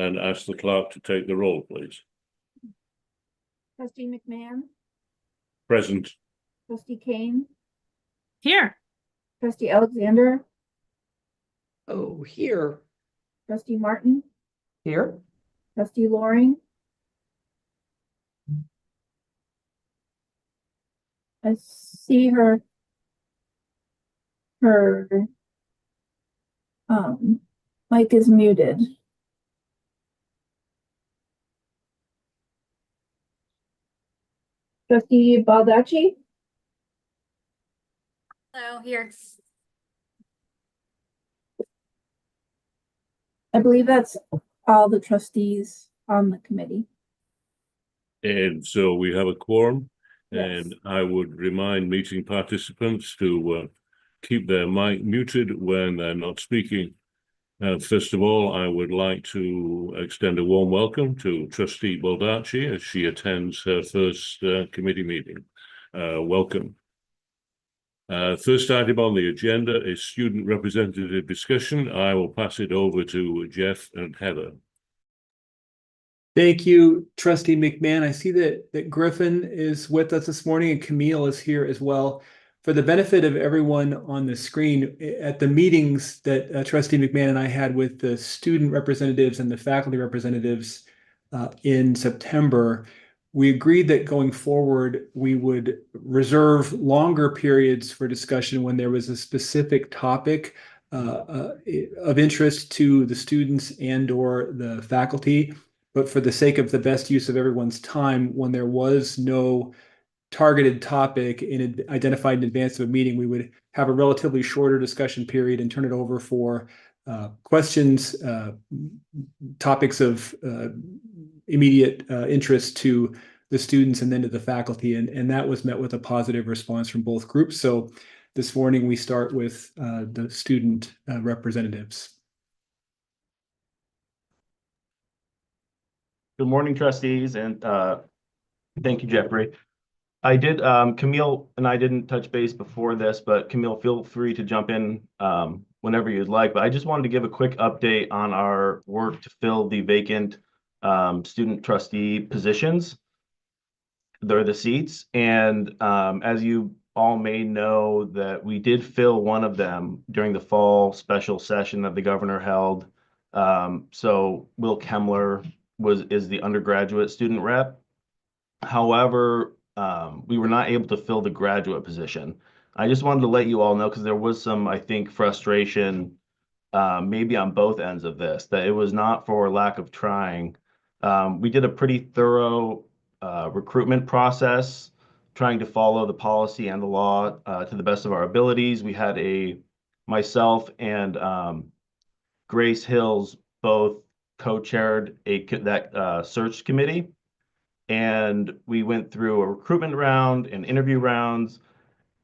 and ask the clerk to take the roll, please. Trustee McMahon, Present. trustee Kane, Here. trustee Alexander, Oh, here. trustee Martin, Here. trustee Loring. I see her mic is muted. Trustee Baldacci, Hello, here. I believe that's all the trustees on the committee. And so we have a quorum, Yes. and I would remind meeting participants to keep their mic muted when they're not speaking. First of all, I would like to extend a warm welcome to Trustee Baldacci as she attends her first committee meeting. Welcome. First item on the agenda is student representative discussion. I will pass it over to Jeff and Heather. Thank you, Trustee McMahon. I see that Griffin is with us this morning and Camille is here as well. For the benefit of everyone on the screen, at the meetings that Trustee McMahon and I had with the student representatives and the faculty representatives in September, we agreed that going forward, we would reserve longer periods for discussion when there was a specific topic of interest to the students and/or the faculty. But for the sake of the best use of everyone's time, when there was no targeted topic identified in advance of a meeting, we would have a relatively shorter discussion period and turn it over for questions, topics of immediate interest to the students and then to the faculty. And that was met with a positive response from both groups. So this morning we start with the student representatives. Good morning, trustees, and thank you, Jeffrey. Camille and I didn't touch base before this, but Camille, feel free to jump in whenever you'd like. But I just wanted to give a quick update on our work to fill the vacant student trustee positions. They're the seats. And as you all may know, that we did fill one of them during the fall special session that the governor held. So Will Kemmler is the undergraduate student rep. However, we were not able to fill the graduate position. I just wanted to let you all know, because there was some, I think, frustration maybe on both ends of this, that it was not for lack of trying. We did a pretty thorough recruitment process, trying to follow the policy and the law to the best of our abilities. We had myself and Grace Hills both co-chaired that search committee. And we went through a recruitment round and interview rounds.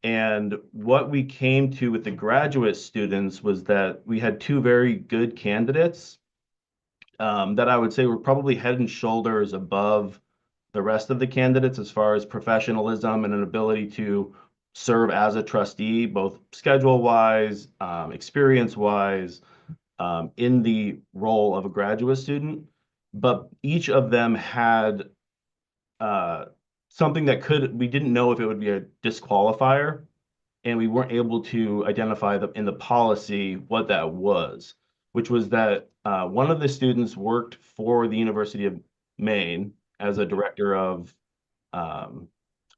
And what we came to with the graduate students was that we had two very good candidates that I would say were probably head and shoulders above the rest of the candidates as far as professionalism and an ability to serve as a trustee, both schedule-wise, experience-wise, in the role of a graduate student. But each of them had something that we didn't know if it would be a disqualifier, and we weren't able to identify in the policy what that was, which was that one of the students worked for the University of Maine as a director of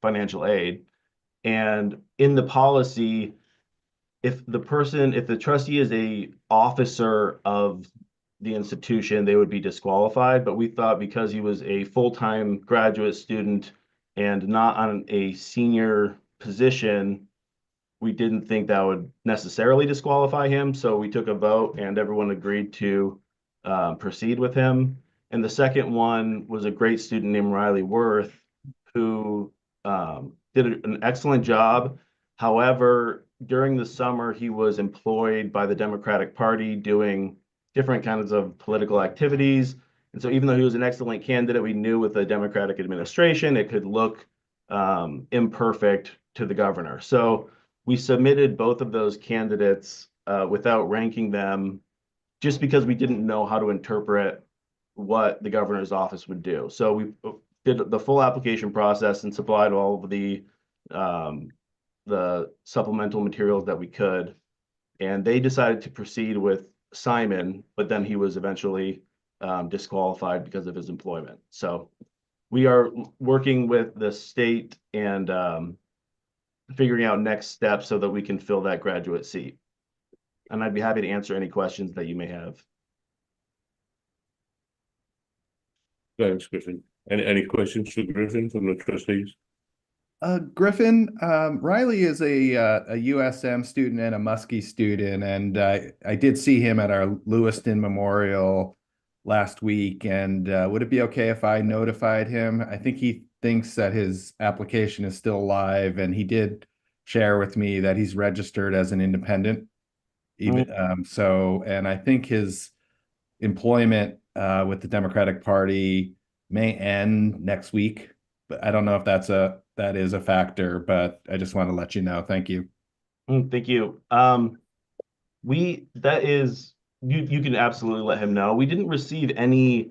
financial aid. And in the policy, if the trustee is a officer of the institution, they would be disqualified. But we thought because he was a full-time graduate student and not on a senior position, we didn't think that would necessarily disqualify him. So we took a vote and everyone agreed to proceed with him. And the second one was a great student named Riley Worth, who did an excellent job. However, during the summer, he was employed by the Democratic Party doing different kinds of political activities. And so even though he was an excellent candidate, we knew with the Democratic administration, it could look imperfect to the governor. So we submitted both of those candidates without ranking them, just because we didn't know how to interpret what the governor's office would do. So we did the full application process and supplied all of the supplemental materials that we could. And they decided to proceed with Simon, but then he was eventually disqualified because of his employment. So we are working with the state and figuring out next steps so that we can fill that graduate seat. And I'd be happy to answer any questions that you may have. Thanks, Griffin. Any questions for Griffin from the trustees? Griffin, Riley is a USM student and a Muskie student, and I did see him at our Lewiston Memorial last week. And would it be okay if I notified him? I think he thinks that his application is still live, and he did share with me that he's registered as an independent. Even and I think his employment with the Democratic Party may end next week, but I don't know if that is a factor, but I just want to let you know. Thank you. Thank you. You can absolutely let him know. We didn't receive any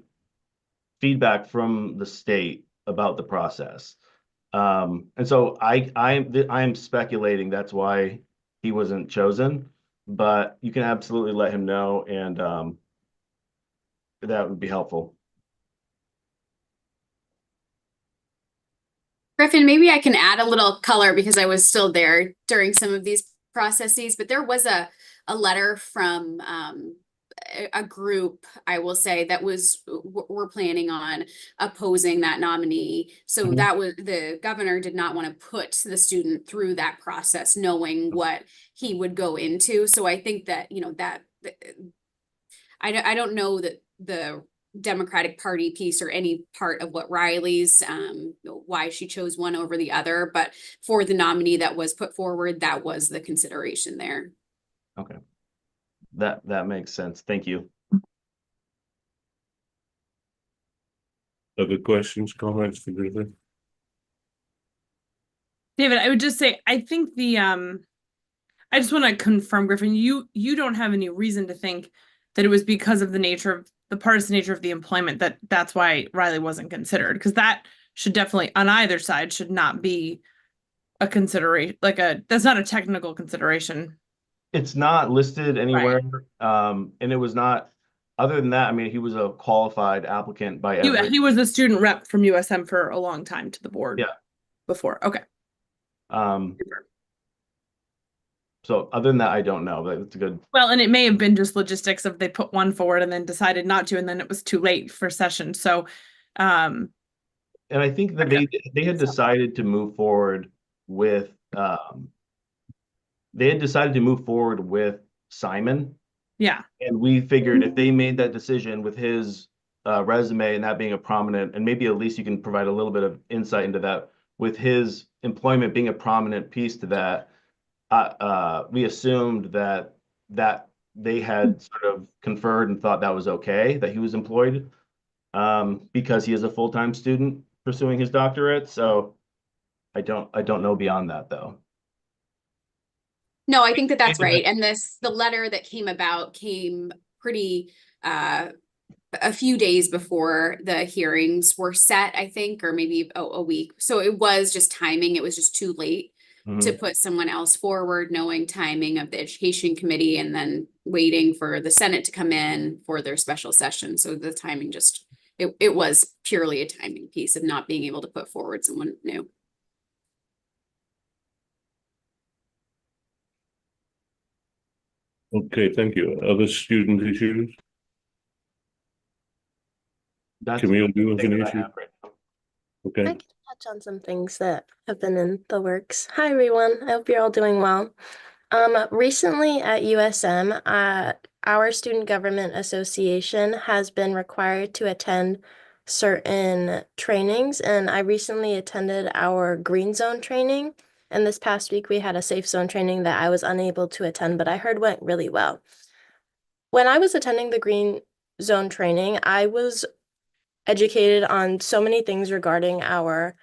feedback from the state about the process. And so I'm speculating that's why he wasn't chosen, but you can absolutely let him know, and that would be helpful. Griffin, maybe I can add a little color because I was still there during some of these processes, but there was a letter from a group, I will say, that we're planning on opposing that nominee. So that was, the governor did not want to put the student through that process, knowing what he would go into. So I think that, you know, that I don't know that the Democratic Party piece or any part of what Riley's why she chose one over the other, but for the nominee that was put forward, that was the consideration there. Okay, that makes sense. Thank you. Other questions, comments for Griffin? David, I would just say, I think I just want to confirm, Griffin, you don't have any reason to think that it was because of the partisan nature of the employment that's why Riley wasn't considered, because that should definitely, on either side, should not be a consideration, that's not a technical consideration. It's not listed anywhere. Right. And it was not, other than that, I mean, he was a qualified applicant by he was a student rep from USM for a long time to the board. Yeah. Before. Okay. So other than that, I don't know, but it's a good. Well, and it may have been just logistics of they put one forward and then decided not to, and then it was too late for session. So, and I think that they had decided to move forward with, Simon. Yeah. And we figured if they made that decision with his resume and that being a prominent, and maybe at least you can provide a little bit of insight into that, with his employment being a prominent piece to that, we assumed that they had sort of conferred and thought that was okay, that he was employed because he is a full-time student pursuing his doctorate. So I don't know beyond that, though. No, I think that's right. And the letter that came about came pretty a few days before the hearings were set, I think, or maybe a week. So it was just timing. It was just too late to put someone else forward, knowing timing of the education committee and then waiting for the Senate to come in for their special session. So the timing just, it was purely a timing piece of not being able to put forward someone new. Okay, thank you. Other student issues? Camille, do you have an issue? Okay. I can touch on some things that have been in the works. Hi, everyone. I hope you're all doing well. Recently at USM, our Student Government Association has been required to attend certain trainings, and I recently attended our Green Zone training. And this past week, we had a Safe Zone training that I was unable to attend, but I heard went really well. When I was attending the Green Zone training, I was educated on so many things regarding our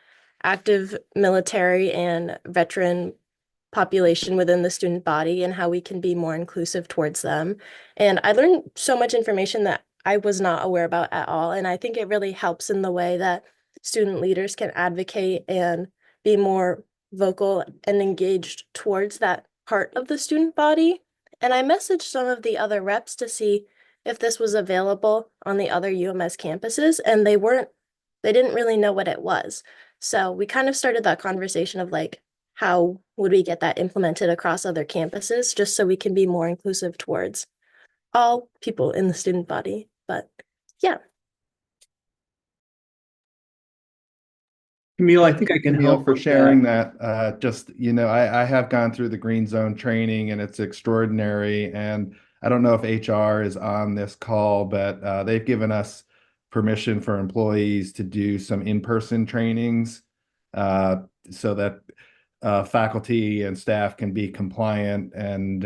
active military and veteran population within the student body and how we can be more inclusive towards them. And I learned so much information that I was not aware about at all. And I think it really helps in the way that student leaders can advocate and be more vocal and engaged towards that part of the student body. And I messaged some of the other reps to see if this was available on the other UMS campuses, and they didn't really know what it was. So we kind of started that conversation of like, how would we get that implemented across other campuses, just so we can be more inclusive towards all people in the student body. But yeah. Camille, I think I can Camille, help for with sharing that. that. Just, I have gone through the Green Zone training and it's extraordinary. And I don't know if HR is on this call, but they've given us permission for employees to do some in-person trainings so that faculty and staff can be compliant. And,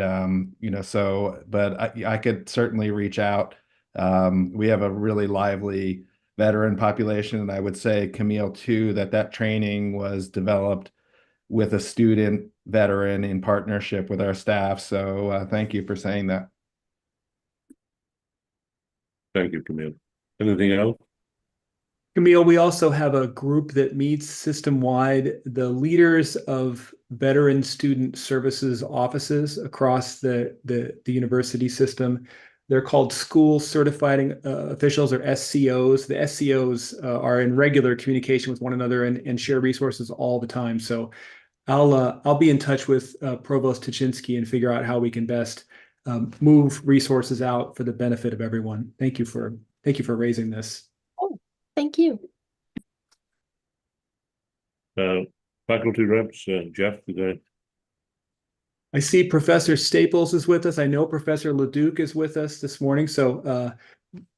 but I could certainly reach out. We have a really lively veteran population. And I would say, Camille, too, that training was developed with a student veteran in partnership with our staff. So thank you for saying that. Thank you, Camille. Anything else? Camille, we also have a group that meets system-wide, the leaders of veteran student services offices across the university system. They're called school certifying officials, or SCOs. The SCOs are in regular communication with one another and share resources all the time. So I'll be in touch with Provost Tuchinski and figure out how we can best move resources out for the benefit of everyone. Thank you for raising this. Thank you. Faculty reps, Jeff, I see Professor Staples is with us. I know Professor Leduc is with us this morning, so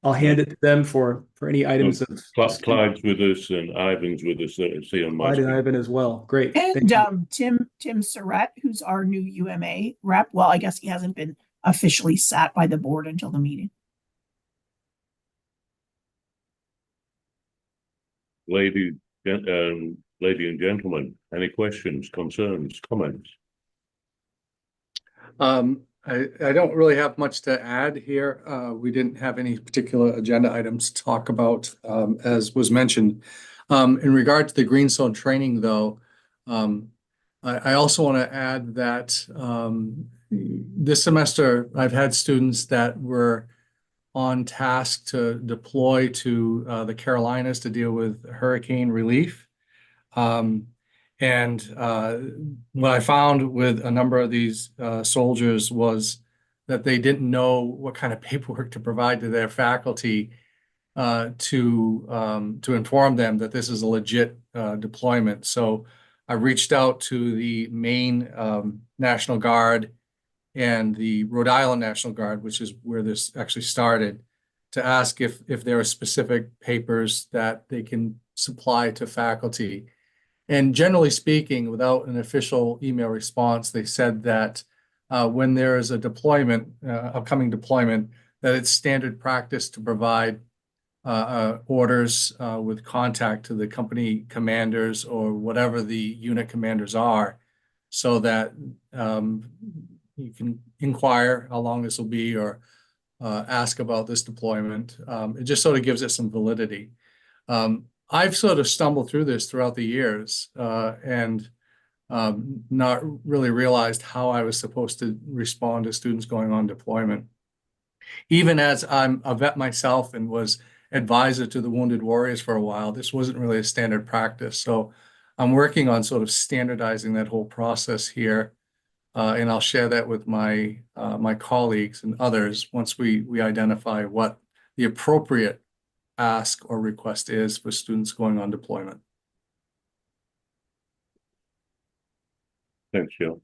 I'll hand it to them for any items. Clyde's with us and Ivan's with us. See on my Clyde and screen. Ivan as well. Great. And Thank you. Tim Surratt, who's our new UMA rep. Well, I guess he hasn't been officially sat by the board until the meeting. Lady and gentlemen, any questions, concerns, comments? I don't really have much to add here. We didn't have any particular agenda items to talk about, as was mentioned. In regard to the Green Zone training, though, I also want to add that this semester I've had students that were on task to deploy to the Carolinas to deal with hurricane relief. And what I found with a number of these soldiers was that they didn't know what kind of paperwork to provide to their faculty to inform them that this is a legit deployment. So I reached out to the Maine National Guard and the Rhode Island National Guard, which is where this actually started, to ask if there are specific papers that they can supply to faculty. And generally speaking, without an official email response, they said that when there is a deployment, upcoming deployment, that it's standard practice to provide orders with contact to the company commanders or whatever the unit commanders are, so that you can inquire how long this will be or ask about this deployment. It just sort of gives it some validity. I've sort of stumbled through this throughout the years and not really realized how I was supposed to respond to students going on deployment. Even as I'm a vet myself and was advisor to the Wounded Warriors for a while, this wasn't really a standard practice. So I'm working on sort of standardizing that whole process here. And I'll share that with my my colleagues and others once we identify what the appropriate ask or request is for students going on deployment. Thanks, Joe.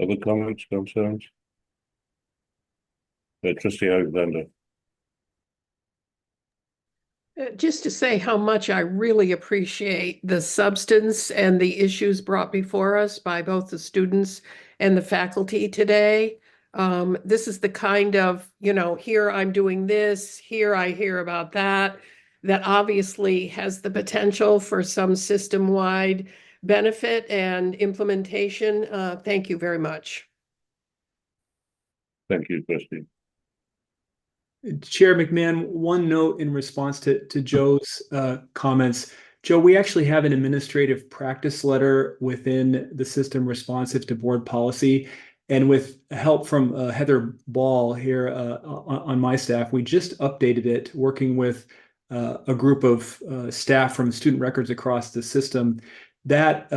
Other comments, concerns? Trustee Alexander. Just to say how much I really appreciate the substance and the issues brought before us by both the students and the faculty today. This is the kind of, here I'm doing this, here I hear about that, that obviously has the potential for some system-wide benefit and implementation. Thank you very much. Thank you, Trustee. Chair McMahon, one note in response to Joe's comments. Joe, we actually have an administrative practice letter within the system responsive to board policy. And with help from Heather Ball here on my staff, we just updated it, working with a group of staff from student records across the system. That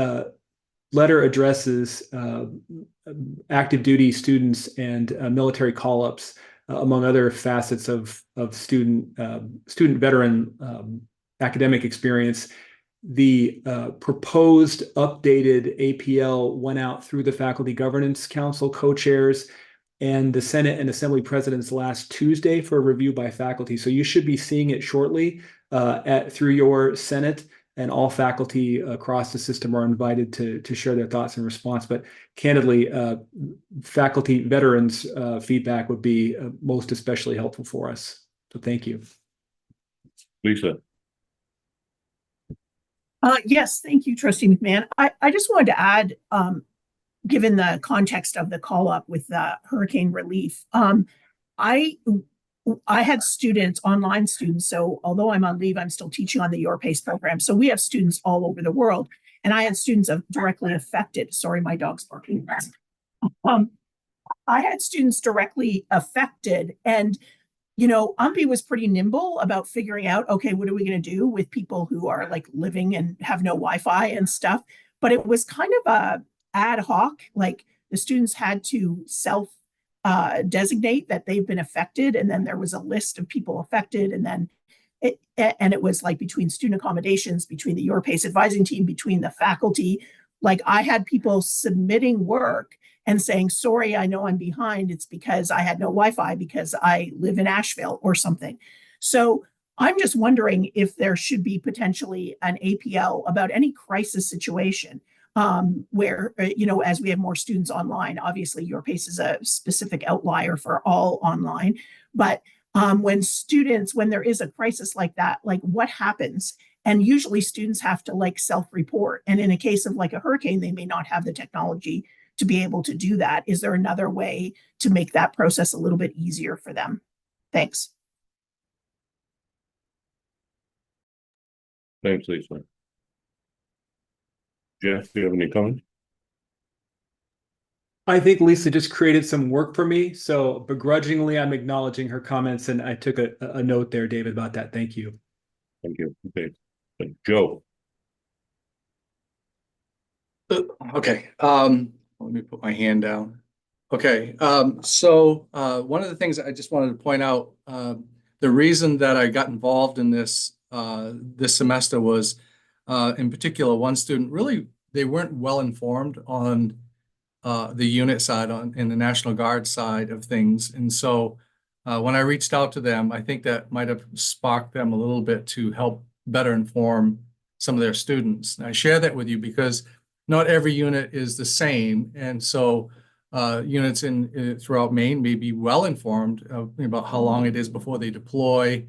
letter addresses active duty students and military call-ups, among other facets of student veteran academic experience. The proposed updated APL went out through the Faculty Governance Council co-chairs and the Senate and Assembly presidents last Tuesday for review by faculty. So you should be seeing it shortly through your Senate, and all faculty across the system are invited to share their thoughts in response. But candidly, faculty veterans feedback would be most especially helpful for us. So thank you. Lisa. Yes, thank you, Trustee McMahon. I just wanted to add, given the context of the call up with the hurricane relief, I had students, online students. So although I'm on leave, I'm still teaching on the Your Pace program. So we have students all over the world, and I had students directly affected. Sorry, my dog's barking. I had students directly affected, and UMPI was pretty nimble about figuring out, okay, what are we going to do with people who are like living and have no Wi-Fi and stuff? But it was kind of a ad hoc, like the students had to self designate that they've been affected. And then there was a list of people affected. And then it was like between student accommodations, between the Your Pace advising team, between the faculty, like I had people submitting work and saying, sorry, I know I'm behind. It's because I had no Wi-Fi because I live in Asheville or something. So I'm just wondering if there should be potentially an APL about any crisis situation where, as we have more students online, obviously Your Pace is a specific outlier for all online. But when there is a crisis like that, like what happens? And usually students have to like self-report. And in a case of like a hurricane, they may not have the technology to be able to do that. Is there another way to make that process a little bit easier for them? Thanks. Thanks, Lisa. Jeff, do you have any comments? I think Lisa just created some work for me. So begrudgingly, I'm acknowledging her comments, and I took a note there, David, about that. Thank you. Thank you. Okay. Joe. Okay. Let me put my hand down. Okay. So one of the things I just wanted to point out, the reason that I got involved in this this semester was, in particular, one student really, they weren't well informed on the unit side, in the National Guard side of things. And so when I reached out to them, I think that might have sparked them a little bit to help better inform some of their students. And I share that with you because not every unit is the same. And so units throughout Maine may be well informed about how long it is before they deploy,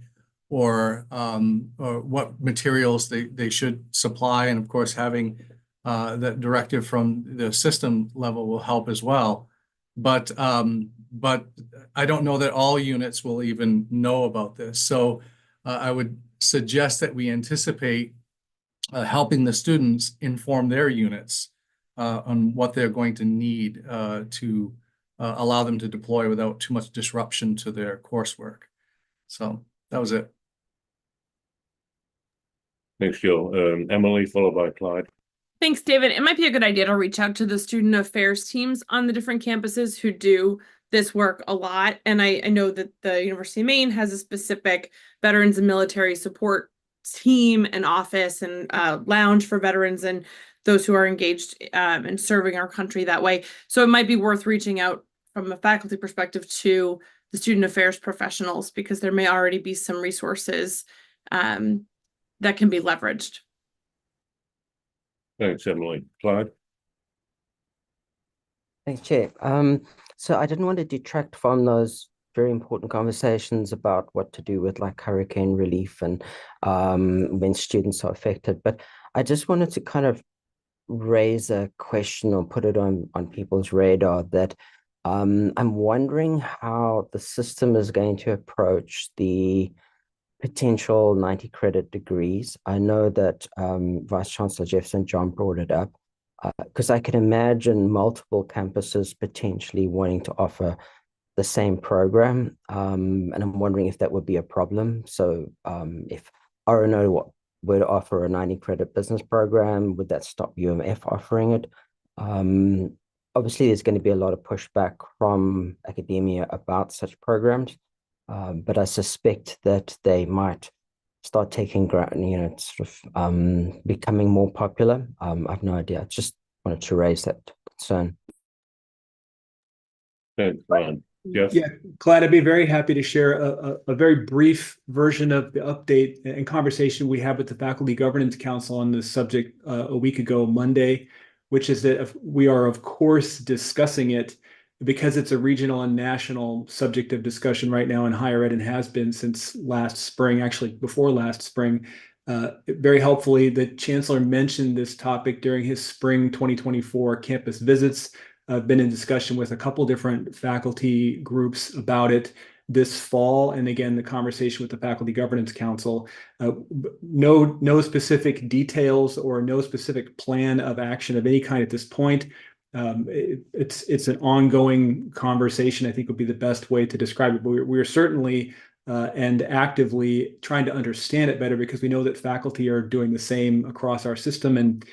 or what materials they should supply. And of course, having that directive from the system level will help as well. But I don't know that all units will even know about this. So I would suggest that we anticipate helping the students inform their units on what they're going to need to allow them to deploy without too much disruption to their coursework. So that was it. Thanks, Joe. Emily, followed by Clyde. Thanks, David. It might be a good idea to reach out to the student affairs teams on the different campuses who do this work a lot. And I know that the University of Maine has a specific veterans and military support team and office and lounge for veterans and those who are engaged in serving our country that way. So it might be worth reaching out from a faculty perspective to the student affairs professionals, because there may already be some resources that can be leveraged. Thanks, Emily. Clyde? Thanks, Chair. So I didn't want to detract from those very important conversations about what to do with like hurricane relief and when students are affected. But I just wanted to kind of raise a question or put it on people's radar that I'm wondering how the system is going to approach the potential 90 credit degrees. I know that Vice Chancellor Jeff St. John brought it up because I can imagine multiple campuses potentially wanting to offer the same program. And I'm wondering if that would be a problem. So if RNO were to offer a 90 credit business program, would that stop UMF offering it? Obviously, there's going to be a lot of pushback from academia about such programs, but I suspect that they might start taking ground, sort of becoming more popular. I have no idea. I just wanted to raise that concern. Thanks, Brian. Jeff? Yeah, Clyde, I'd be very happy to share a very brief version of the update and conversation we had with the Faculty Governance Council on this subject a week ago, Monday, which is that we are, of course, discussing it because it's a regional and national subject of discussion right now in higher ed and has been since last spring, actually before last spring. Very helpfully, the Chancellor mentioned this topic during his spring 2024 campus visits. I've been in discussion with a couple different faculty groups about it this fall, and again, the conversation with the Faculty Governance Council. No specific details or no specific plan of action of any kind at this point. It's an ongoing conversation, I think would be the best way to describe it. But we're certainly and actively trying to understand it better because we know that faculty are doing the same across our system and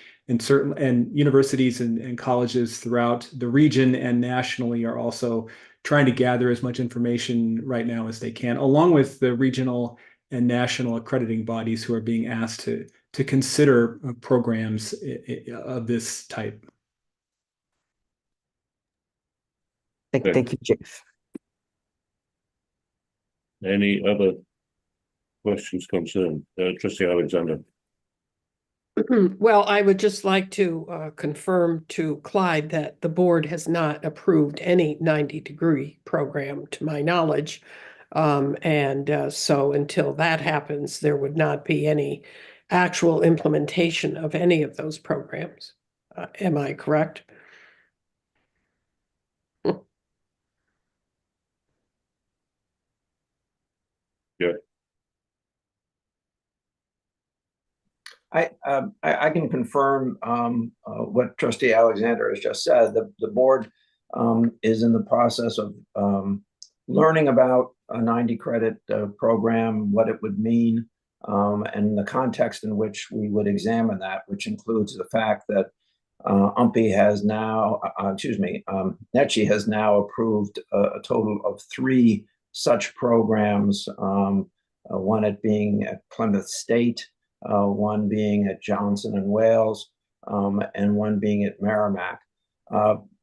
universities and colleges throughout the region and nationally are also trying to gather as much information right now as they can, along with the regional and national accrediting bodies who are being asked to consider programs of this type. Thank you, Jeff. Any other questions, concerns? Trustee Alexander. Well, I would just like to confirm to Clyde that the board has not approved any 90-degree program to my knowledge. So until that happens, there would not be any actual implementation of any of those programs. Am I correct? Yeah. I can confirm what Trustee Alexander has just said. The board is in the process of learning about a 90-credit program, what it would mean, and the context in which we would examine that, which includes the fact that UMPI has now, NETCHI has now approved a total of 3 such programs, one at being at Plymouth State, one being at Johnson and Wales, and one being at Merrimack.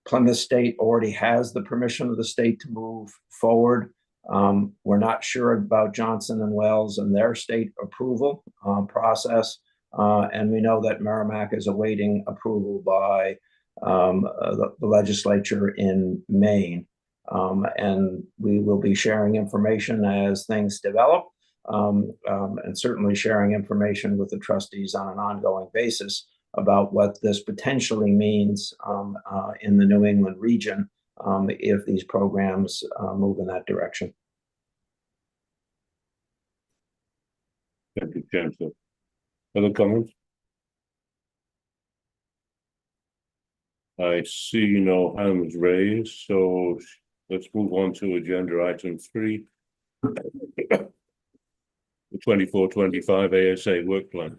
Plymouth State already has the permission of the state to move forward. We're not sure about Johnson and Wales and their state approval process. And we know that Merrimack is awaiting approval by the legislature in Maine. And we will be sharing information as things develop. And certainly sharing information with the trustees on an ongoing basis about what this potentially means in the New England region if these programs move in that direction. Thank you, Chancellor. Other comments? I see no hands raised, so let's move on to agenda item 3. The 24-25 ASA work plan.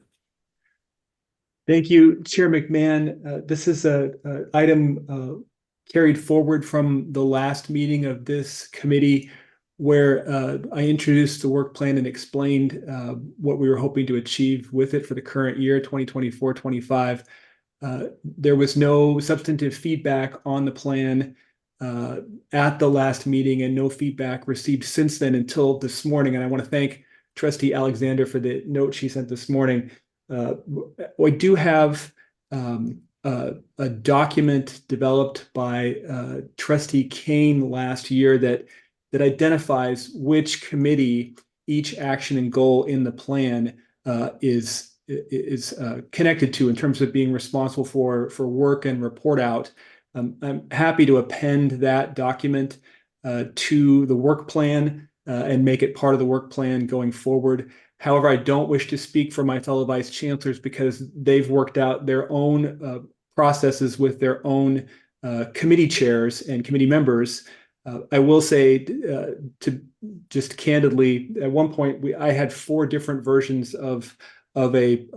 Thank you, Chair McMahon. This is an item carried forward from the last meeting of this committee where I introduced the work plan and explained what we were hoping to achieve with it for the current year, 2024-25. There was no substantive feedback on the plan at the last meeting and no feedback received since then until this morning. And I want to thank Trustee Alexander for the note she sent this morning. We do have a document developed by Trustee Kane last year that identifies which committee each action and goal in the plan is connected to in terms of being responsible for work and report out. I'm happy to append that document to the work plan and make it part of the work plan going forward. However, I don't wish to speak for my fellow vice chancellors because they've worked out their own processes with their own committee chairs and committee members. I will say to just candidly, at one point I had 4 different versions of a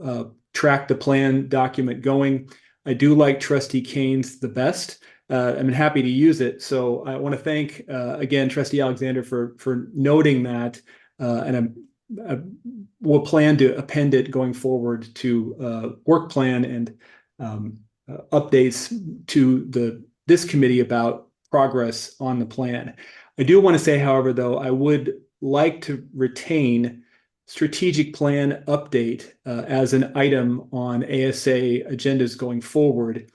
track the plan document going. I do like Trustee Kane's the best. I'm happy to use it. So I want to thank again Trustee Alexander for noting that, and I will plan to append it going forward to work plan and updates to this committee about progress on the plan. I do want to say, however, though, I would like to retain strategic plan update as an item on ASA agendas going forward.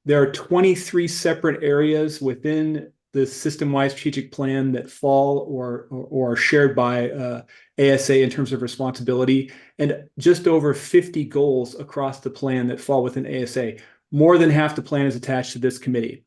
There are 23 separate areas within the system-wide strategic plan that fall or are shared by ASA in terms of responsibility, and just over 50 goals across the plan that fall within ASA. More than half the plan is attached to this committee.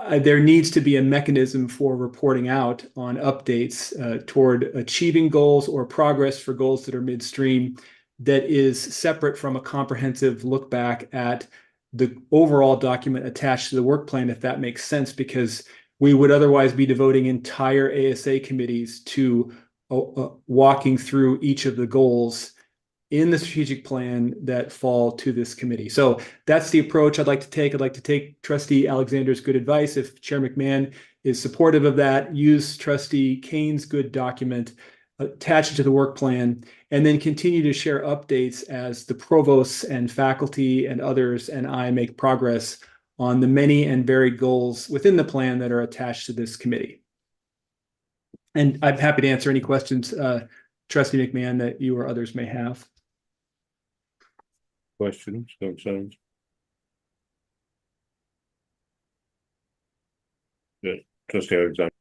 There needs to be a mechanism for reporting out on updates toward achieving goals or progress for goals that are midstream that is separate from a comprehensive look back at the overall document attached to the work plan, if that makes sense, because we would otherwise be devoting entire ASA committees to walking through each of the goals in the strategic plan that fall to this committee. So that's the approach I'd like to take. I'd like to take Trustee Alexander's good advice. If Chair McMahon is supportive of that, use Trustee Kane's good document, attach it to the work plan, and then continue to share updates as the provosts and faculty and others and I make progress on the many and varied goals within the plan that are attached to this committee. And I'm happy to answer any questions, Trustee McMahon, that you or others may have. Questions, concerns? Yes, Trustee Alexander.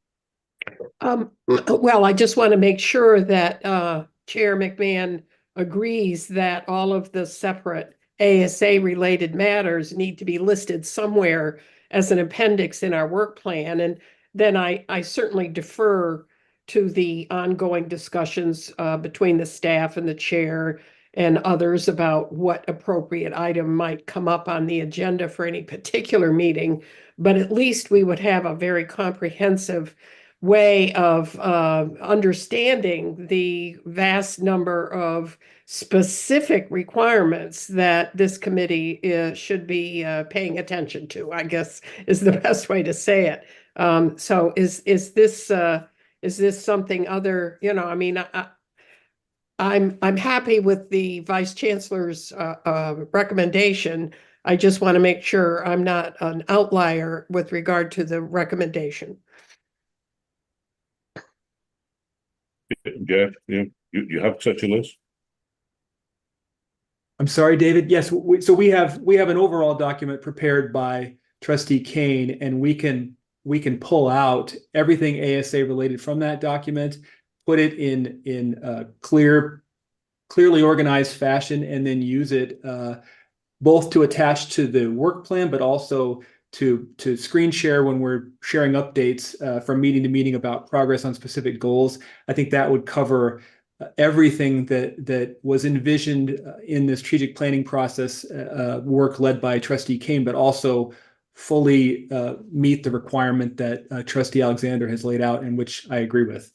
Well, I just want to make sure that Chair McMahon agrees that all of the separate ASA related matters need to be listed somewhere as an appendix in our work plan. And then I certainly defer to the ongoing discussions between the staff and the chair and others about what appropriate item might come up on the agenda for any particular meeting. But at least we would have a very comprehensive way of understanding the vast number of specific requirements that this committee should be paying attention to, I guess is the best way to say it. So is this something other, you know, I mean, I'm happy with the Vice Chancellor's recommendation. I just want to make sure I'm not an outlier with regard to the recommendation. Jeff, you have such a list? I'm sorry, David. Yes, so we have an overall document prepared by Trustee Kane, and we can pull out everything ASA related from that document, put it in a clearly organized fashion, and then use it both to attach to the work plan, but also to screen share when we're sharing updates from meeting to meeting about progress on specific goals. I think that would cover everything that was envisioned in the strategic planning process work led by Trustee Kane, but also fully meet the requirement that Trustee Alexander has laid out, and which I agree with.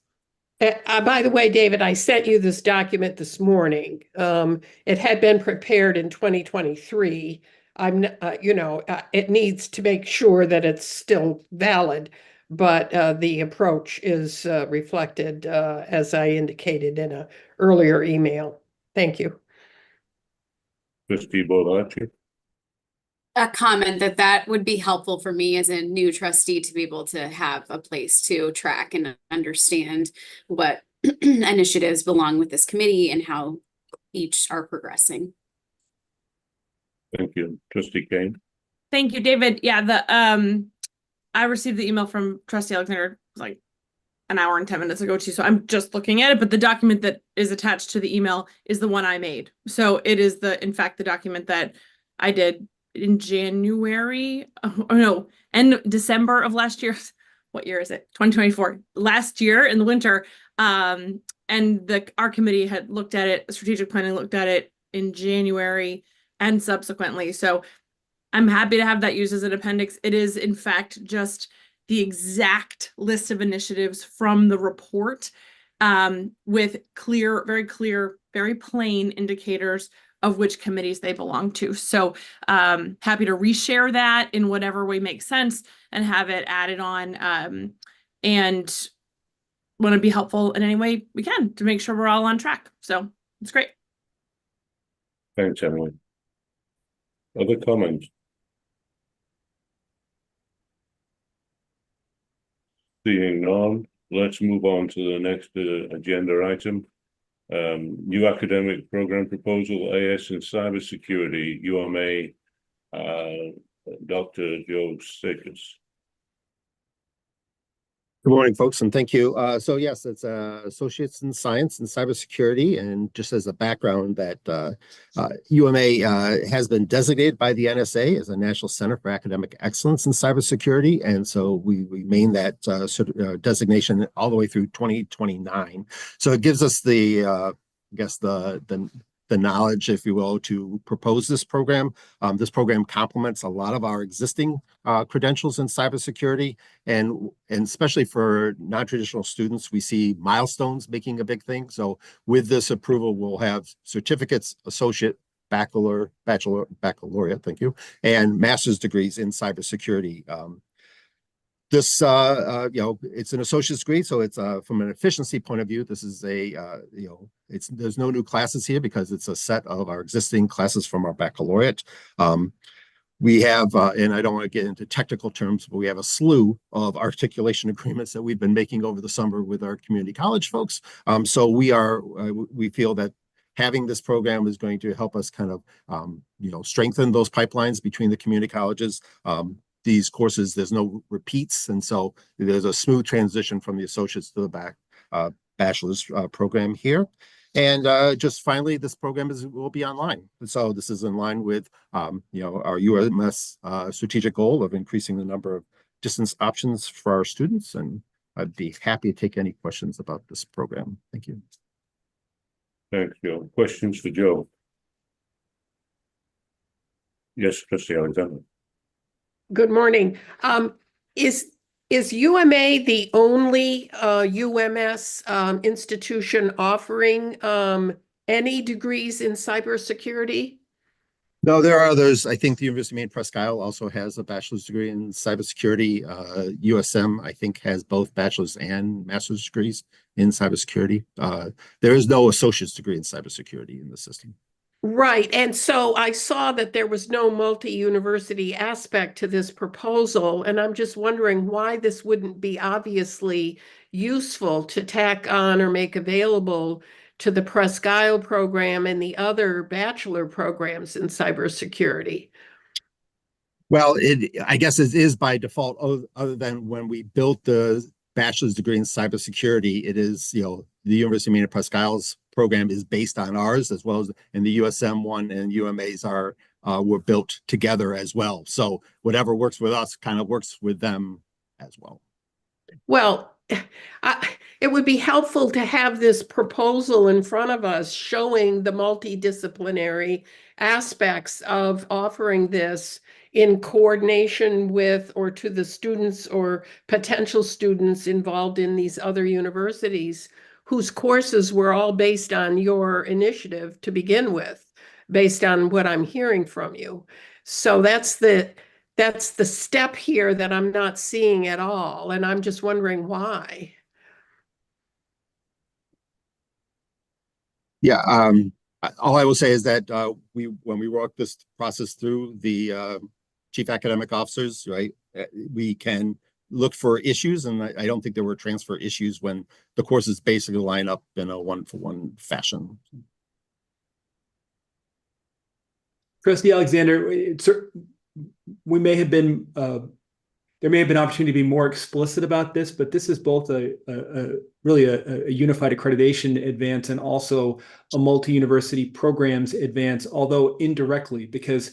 By the way, David, I sent you this document this morning. It had been prepared in 2023. It needs to make sure that it's still valid, but the approach is reflected as I indicated in an earlier email. Thank you. Trustee Baldacci. A comment that would be helpful for me as a new trustee to be able to have a place to track and understand what initiatives belong with this committee and how each are progressing. Thank you. Trustee Kane. Thank you, David. Yeah, I received the email from Trustee Alexander like an hour and 10 minutes ago too, so I'm just looking at it, but the document that is attached to the email is the one I made. So it is in fact the document that I did in January, oh no, end December of last year. What year is it? 2024. Last year in the winter. And our committee had looked at it, strategic planning looked at it in January and subsequently. So I'm happy to have that used as an appendix. It is in fact just the exact list of initiatives from the report, with very clear, very plain indicators of which committees they belong to. So happy to reshare that in whatever way makes sense and have it added on, and want to be helpful in any way we can to make sure we're all on track. So it's great. Thanks, Emily. Other comments? Seeing none, let's move on to the next agenda item. New academic program proposal, AS in cybersecurity, UMA, Dr. Joe Sakis. Good morning, folks, and thank you. So yes, it's Associates in Science and Cybersecurity, and just as a background that UMA has been designated by the NSA as a National Center for Academic Excellence in Cybersecurity, and so we remain that designation all the way through 2029. So it gives us the, I guess the knowledge, if you will, to propose this program. This program complements a lot of our existing credentials in cybersecurity, and especially for non-traditional students, we see milestones making a big thing. So with this approval, we'll have certificates, associate, baccalaureate, thank you, and master's degrees in cybersecurity. This, it's an associate's degree, so it's from an efficiency point of view, this is a, there's no new classes here because it's a set of our existing classes from our baccalaureate. We have, and I don't want to get into technical terms, but we have a slew of articulation agreements that we've been making over the summer with our community college folks. So we feel that having this program is going to help us kind of, strengthen those pipelines between the community colleges. These courses, there's no repeats, and so there's a smooth transition from the associates to the bachelor's program here. And just finally, this program will be online. And so this is in line with our UMS strategic goal of increasing the number of distance options for our students. And I'd be happy to take any questions about this program. Thank you. Thanks, Joe. Questions for Joe? Yes, Trustee Alexander. Good morning. Is UMA the only UMS institution offering any degrees in cybersecurity? No, there are others. I think the University of Maine Presque Isle also has a bachelor's degree in cybersecurity. USM, I think, has both bachelor's and master's degrees in cybersecurity. There is no associate's degree in cybersecurity in the system. Right. And so I saw that there was no multi-university aspect to this proposal, and I'm just wondering why this wouldn't be obviously useful to tack on or make available to the Presque Isle program and the other bachelor programs in cybersecurity. Well, I guess it is by default, other than when we built the bachelor's degree in cybersecurity, it is, the University of Maine Presque Isle's program is based on ours, as well as in the USM one and UMA's were built together as well. So whatever works with us kind of works with them as well. Well, it would be helpful to have this proposal in front of us showing the multidisciplinary aspects of offering this in coordination with or to the students or potential students involved in these other universities whose courses were all based on your initiative to begin with, based on what I'm hearing from you. So that's the step here that I'm not seeing at all, and I'm just wondering why. Yeah, all I will say is that when we work this process through, the chief academic officers, right, we can look for issues, and I don't think there were transfer issues when the courses basically line up in a one-for-one fashion. Trustee Alexander, we may have been there may have been opportunity to be more explicit about this, but this is both really a unified accreditation advance and also a multi-university programs advance, although indirectly, because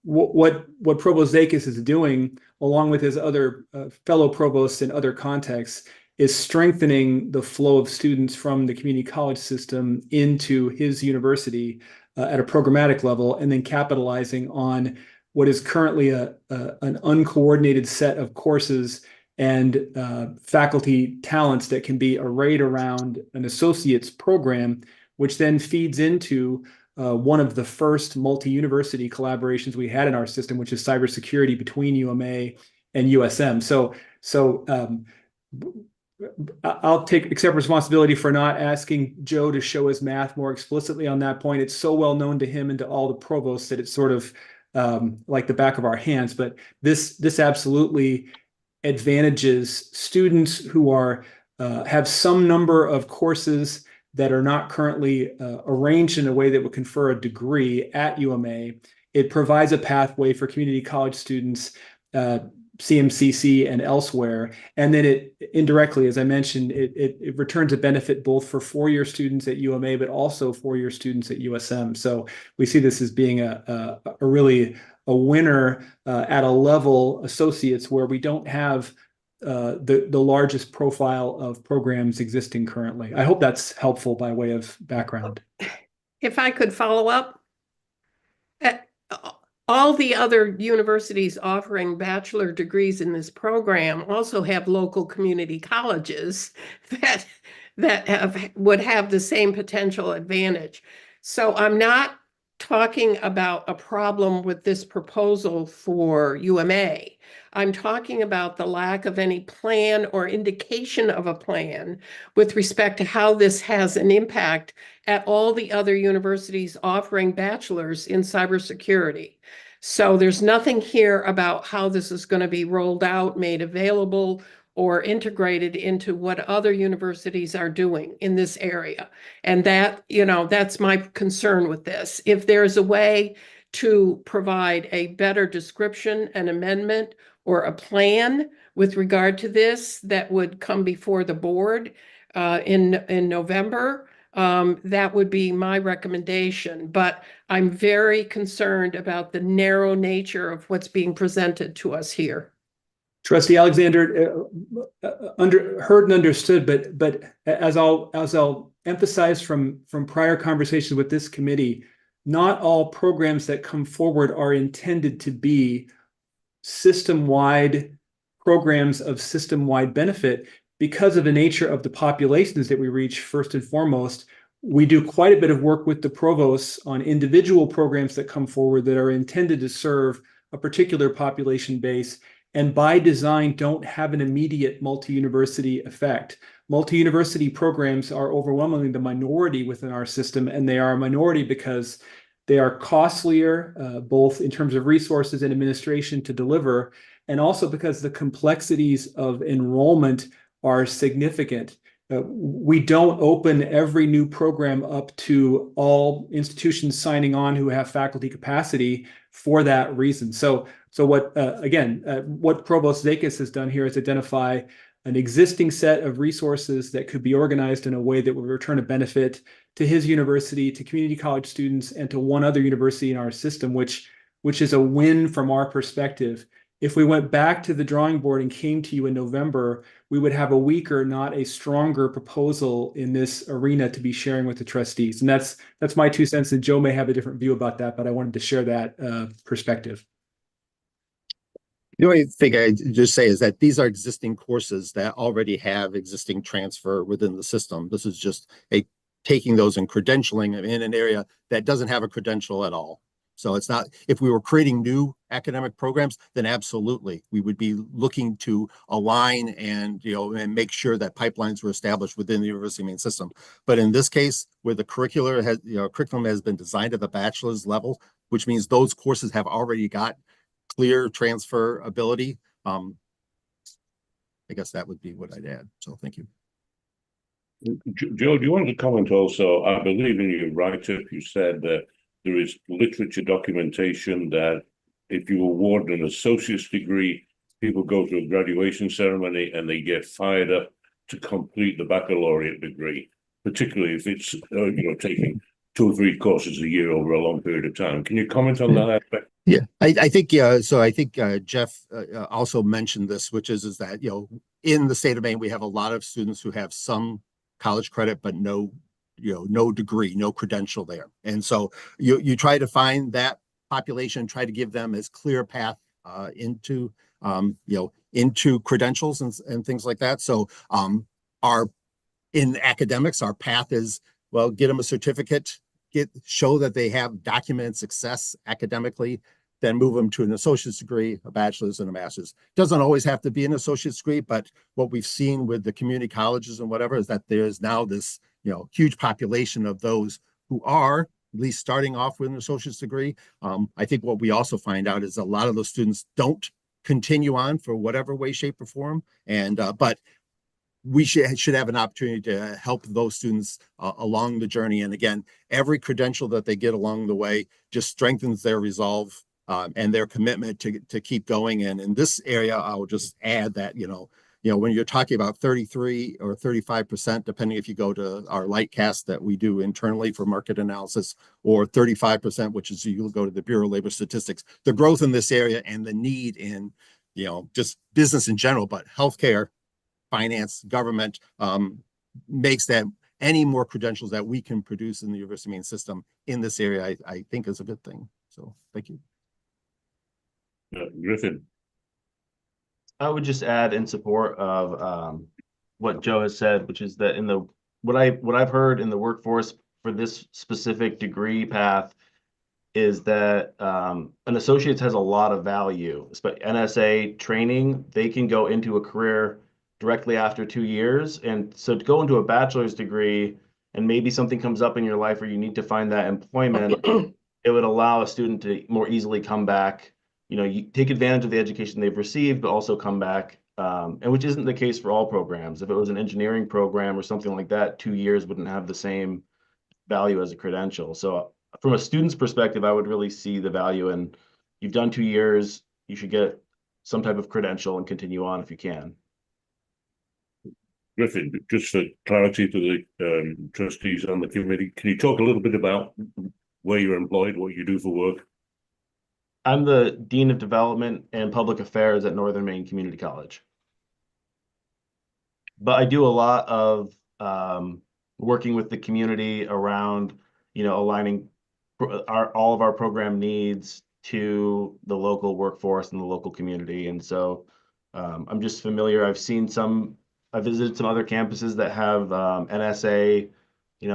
what Provost Zakis is doing, along with his other fellow provosts in other contexts, is strengthening the flow of students from the community college system into his university at a programmatic level, and then capitalizing on what is currently an uncoordinated set of courses and faculty talents that can be arrayed around an associate's program, which then feeds into one of the first multi-university collaborations we had in our system, which is cybersecurity between UMA and USM. So I'll accept responsibility for not asking Joe to show his math more explicitly on that point. It's so well known to him and to all the provosts that it's sort of like the back of our hands. But this absolutely advantages students who are have some number of courses that are not currently arranged in a way that would confer a degree at UMA. It provides a pathway for community college students, CMCC and elsewhere. And then it indirectly, as I mentioned, it returns a benefit both for four-year students at UMA, but also four-year students at USM. So we see this as being a really a winner at a level associates where we don't have the largest profile of programs existing currently. I hope that's helpful by way of background. If I could follow up, all the other universities offering bachelor degrees in this program also have local community colleges that would have the same potential advantage. So I'm not talking about a problem with this proposal for UMA. I'm talking about the lack of any plan or indication of a plan with respect to how this has an impact at all the other universities offering bachelors in cybersecurity. So there's nothing here about how this is going to be rolled out, made available, or integrated into what other universities are doing in this area. And that, that's my concern with this. If there's a way to provide a better description, an amendment, or a plan with regard to this that would come before the board in November, that would be my recommendation. But I'm very concerned about the narrow nature of what's being presented to us here. Trustee Alexander, heard and understood, but as I'll emphasize from prior conversations with this committee, not all programs that come forward are intended to be system-wide programs of system-wide benefit. Because of the nature of the populations that we reach, first and foremost, we do quite a bit of work with the provosts on individual programs that come forward that are intended to serve a particular population base, and by design don't have an immediate multi-university effect. Multi-university programs are overwhelmingly the minority within our system, and they are a minority because they are costlier, both in terms of resources and administration to deliver, and also because the complexities of enrollment are significant. We don't open every new program up to all institutions signing on who have faculty capacity for that reason. So what Provost Zakis has done here is identify an existing set of resources that could be organized in a way that would return a benefit to his university, to community college students, and to one other university in our system, which is a win from our perspective. If we went back to the drawing board and came to you in November, we would have a weaker, not a stronger proposal in this arena to be sharing with the trustees. And that's my 2 cents, and Joe may have a different view about that, but I wanted to share that perspective. The only thing I just say is that these are existing courses that already have existing transfer within the system. This is just taking those and credentialing them in an area that doesn't have a credential at all. So it's not, if we were creating new academic programs, then absolutely, we would be looking to align and make sure that pipelines were established within the university main system. But in this case, where the curriculum has been designed at the bachelor's level, which means those courses have already got clear transfer ability. I guess that would be what I'd add. So thank you. Joe, do you want to comment also? I believe in your write-up, you said that there is literature documentation that if you award an associate's degree, people go to a graduation ceremony and they get fired up to complete the baccalaureate degree, particularly if it's taking 2 or 3 courses a year over a long period of time. Can you comment on that aspect? Yeah, I think, so I think Jeff also mentioned this, which is that, in the state of Maine, we have a lot of students who have some college credit, but no degree, no credential there. And so you try to find that population, try to give them as clear a path into credentials and things like that. So in academics, our path is, well, get them a certificate, show that they have documented success academically, then move them to an associate's degree, a bachelor's and a master's. Doesn't always have to be an associate's degree, but what we've seen with the community colleges and whatever is that there's now this, huge population of those who are at least starting off with an associate's degree. I think what we also find out is a lot of those students don't continue on for whatever way, shape, or form. And but we should have an opportunity to help those students along the journey. And again, every credential that they get along the way just strengthens their resolve and their commitment to keep going. And in this area, I will just add that, when you're talking about 33 or 35%, depending if you go to our Lightcast that we do internally for market analysis, or 35%, which is you go to the Bureau of Labor Statistics, the growth in this area and the need in, just business in general, but healthcare, finance, government, makes that any more credentials that we can produce in the University of Maine system in this area, I think is a good thing. So thank you. Griffin. I would just add in support of what Joe has said, which is that what I've heard in the workforce for this specific degree path is that an associate's has a lot of value. But NSA training, they can go into a career directly after 2 years. And so to go into a bachelor's degree and maybe something comes up in your life where you need to find that employment, it would allow a student to more easily come back, you take advantage of the education they've received, but also come back, and which isn't the case for all programs. If it was an engineering program or something like that, 2 years wouldn't have the same value as a credential. So from a student's perspective, I would really see the value in, you've done 2 years, you should get some type of credential and continue on if you can. Griffin, just for clarity to the trustees on the committee, can you talk a little bit about where you're employed, what you do for work? I'm the Dean of Development and Public Affairs at Northern Maine Community College. But I do a lot of working with the community around, aligning all of our program needs to the local workforce and the local community. And so I'm just familiar. I've visited some other campuses that have NSA,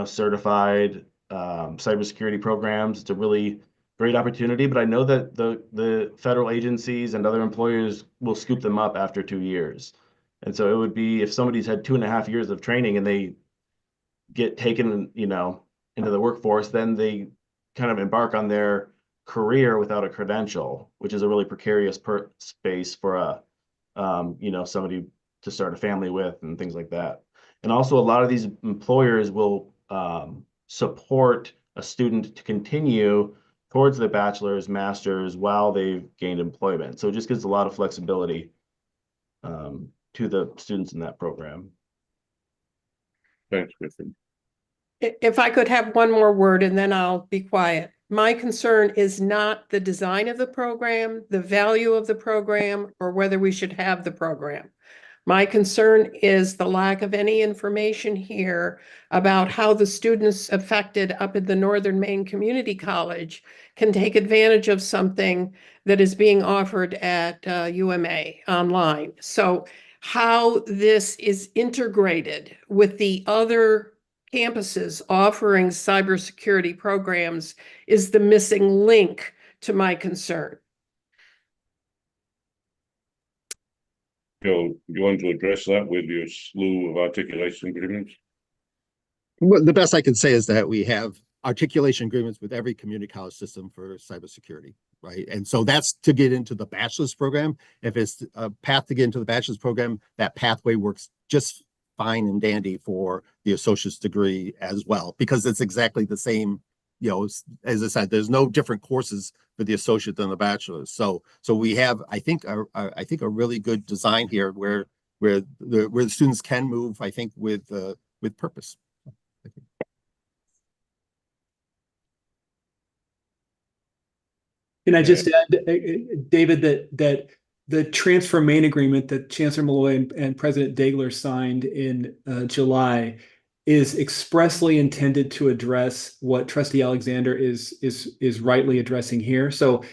certified cybersecurity programs. It's a really great opportunity, but I know that the federal agencies and other employers will scoop them up after 2 years. And so it would be, if somebody's had 2.5 years of training and they get taken, into the workforce, then they kind of embark on their career without a credential, which is a really precarious space for somebody to start a family with and things like that. And also a lot of these employers will support a student to continue towards the bachelor's, master's while they've gained employment. So it just gives a lot of flexibility to the students in that program. Thanks, Griffin. If I could have one more word and then I'll be quiet. My concern is not the design of the program, the value of the program, or whether we should have the program. My concern is the lack of any information here about how the students affected up at the Northern Maine Community College can take advantage of something that is being offered at UMA online. So how this is integrated with the other campuses offering cybersecurity programs is the missing link to my concern. Joe, you want to address that with your slew of articulation agreements? Well, the best I can say is that we have articulation agreements with every community college system for cybersecurity, right? And so that's to get into the bachelor's program. If it's a path to get into the bachelor's program, that pathway works just fine and dandy for the associate's degree as well, because it's exactly the same. As I said, there's no different courses for the associate than the bachelor's. So we have, I think, a really good design here where the students can move, I think, with purpose. Can I just add, David, that the transfer main agreement that Chancellor Malloy and President Degler signed in July is expressly intended to address what Trustee Alexander is rightly addressing here. So,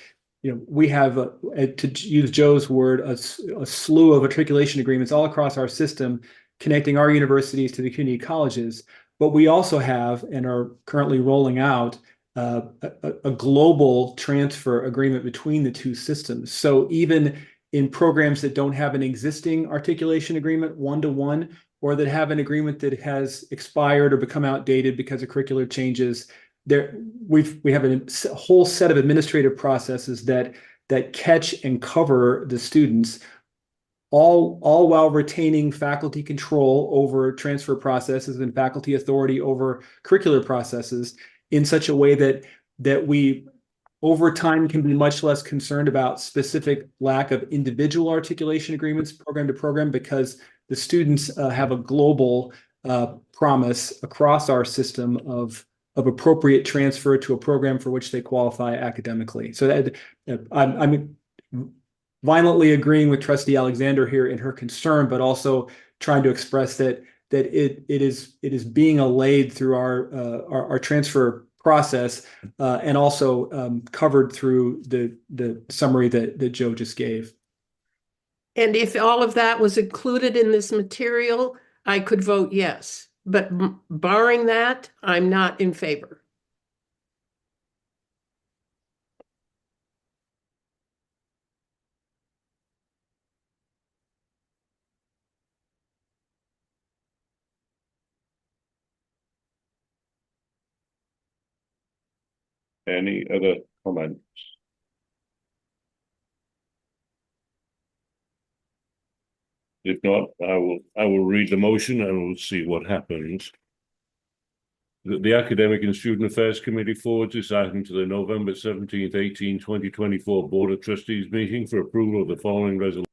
we have, to use Joe's word, a slew of matriculation agreements all across our system, connecting our universities to the community colleges. But we also have, and are currently rolling out, a global transfer agreement between the two systems. So even in programs that don't have an existing articulation agreement one-to-one, or that have an agreement that has expired or become outdated because of curricular changes, we have a whole set of administrative processes that catch and cover the students, all while retaining faculty control over transfer processes and faculty authority over curricular processes in such a way that we over time can be much less concerned about specific lack of individual articulation agreements program to program, because the students have a global promise across our system of appropriate transfer to a program for which they qualify academically. So that I'm violently agreeing with Trustee Alexander here in her concern, but also trying to express that it is being allayed through our transfer process, and also covered through the summary that Joe just gave. And if all of that was included in this material, I could vote yes. But barring that, I'm not in favor. Any other comments? If not, I will read the motion and we'll see what happens. The Academic and Student Affairs Committee forwards this item to the November 17th, 2024 Board of Trustees meeting for approval of the following resolution.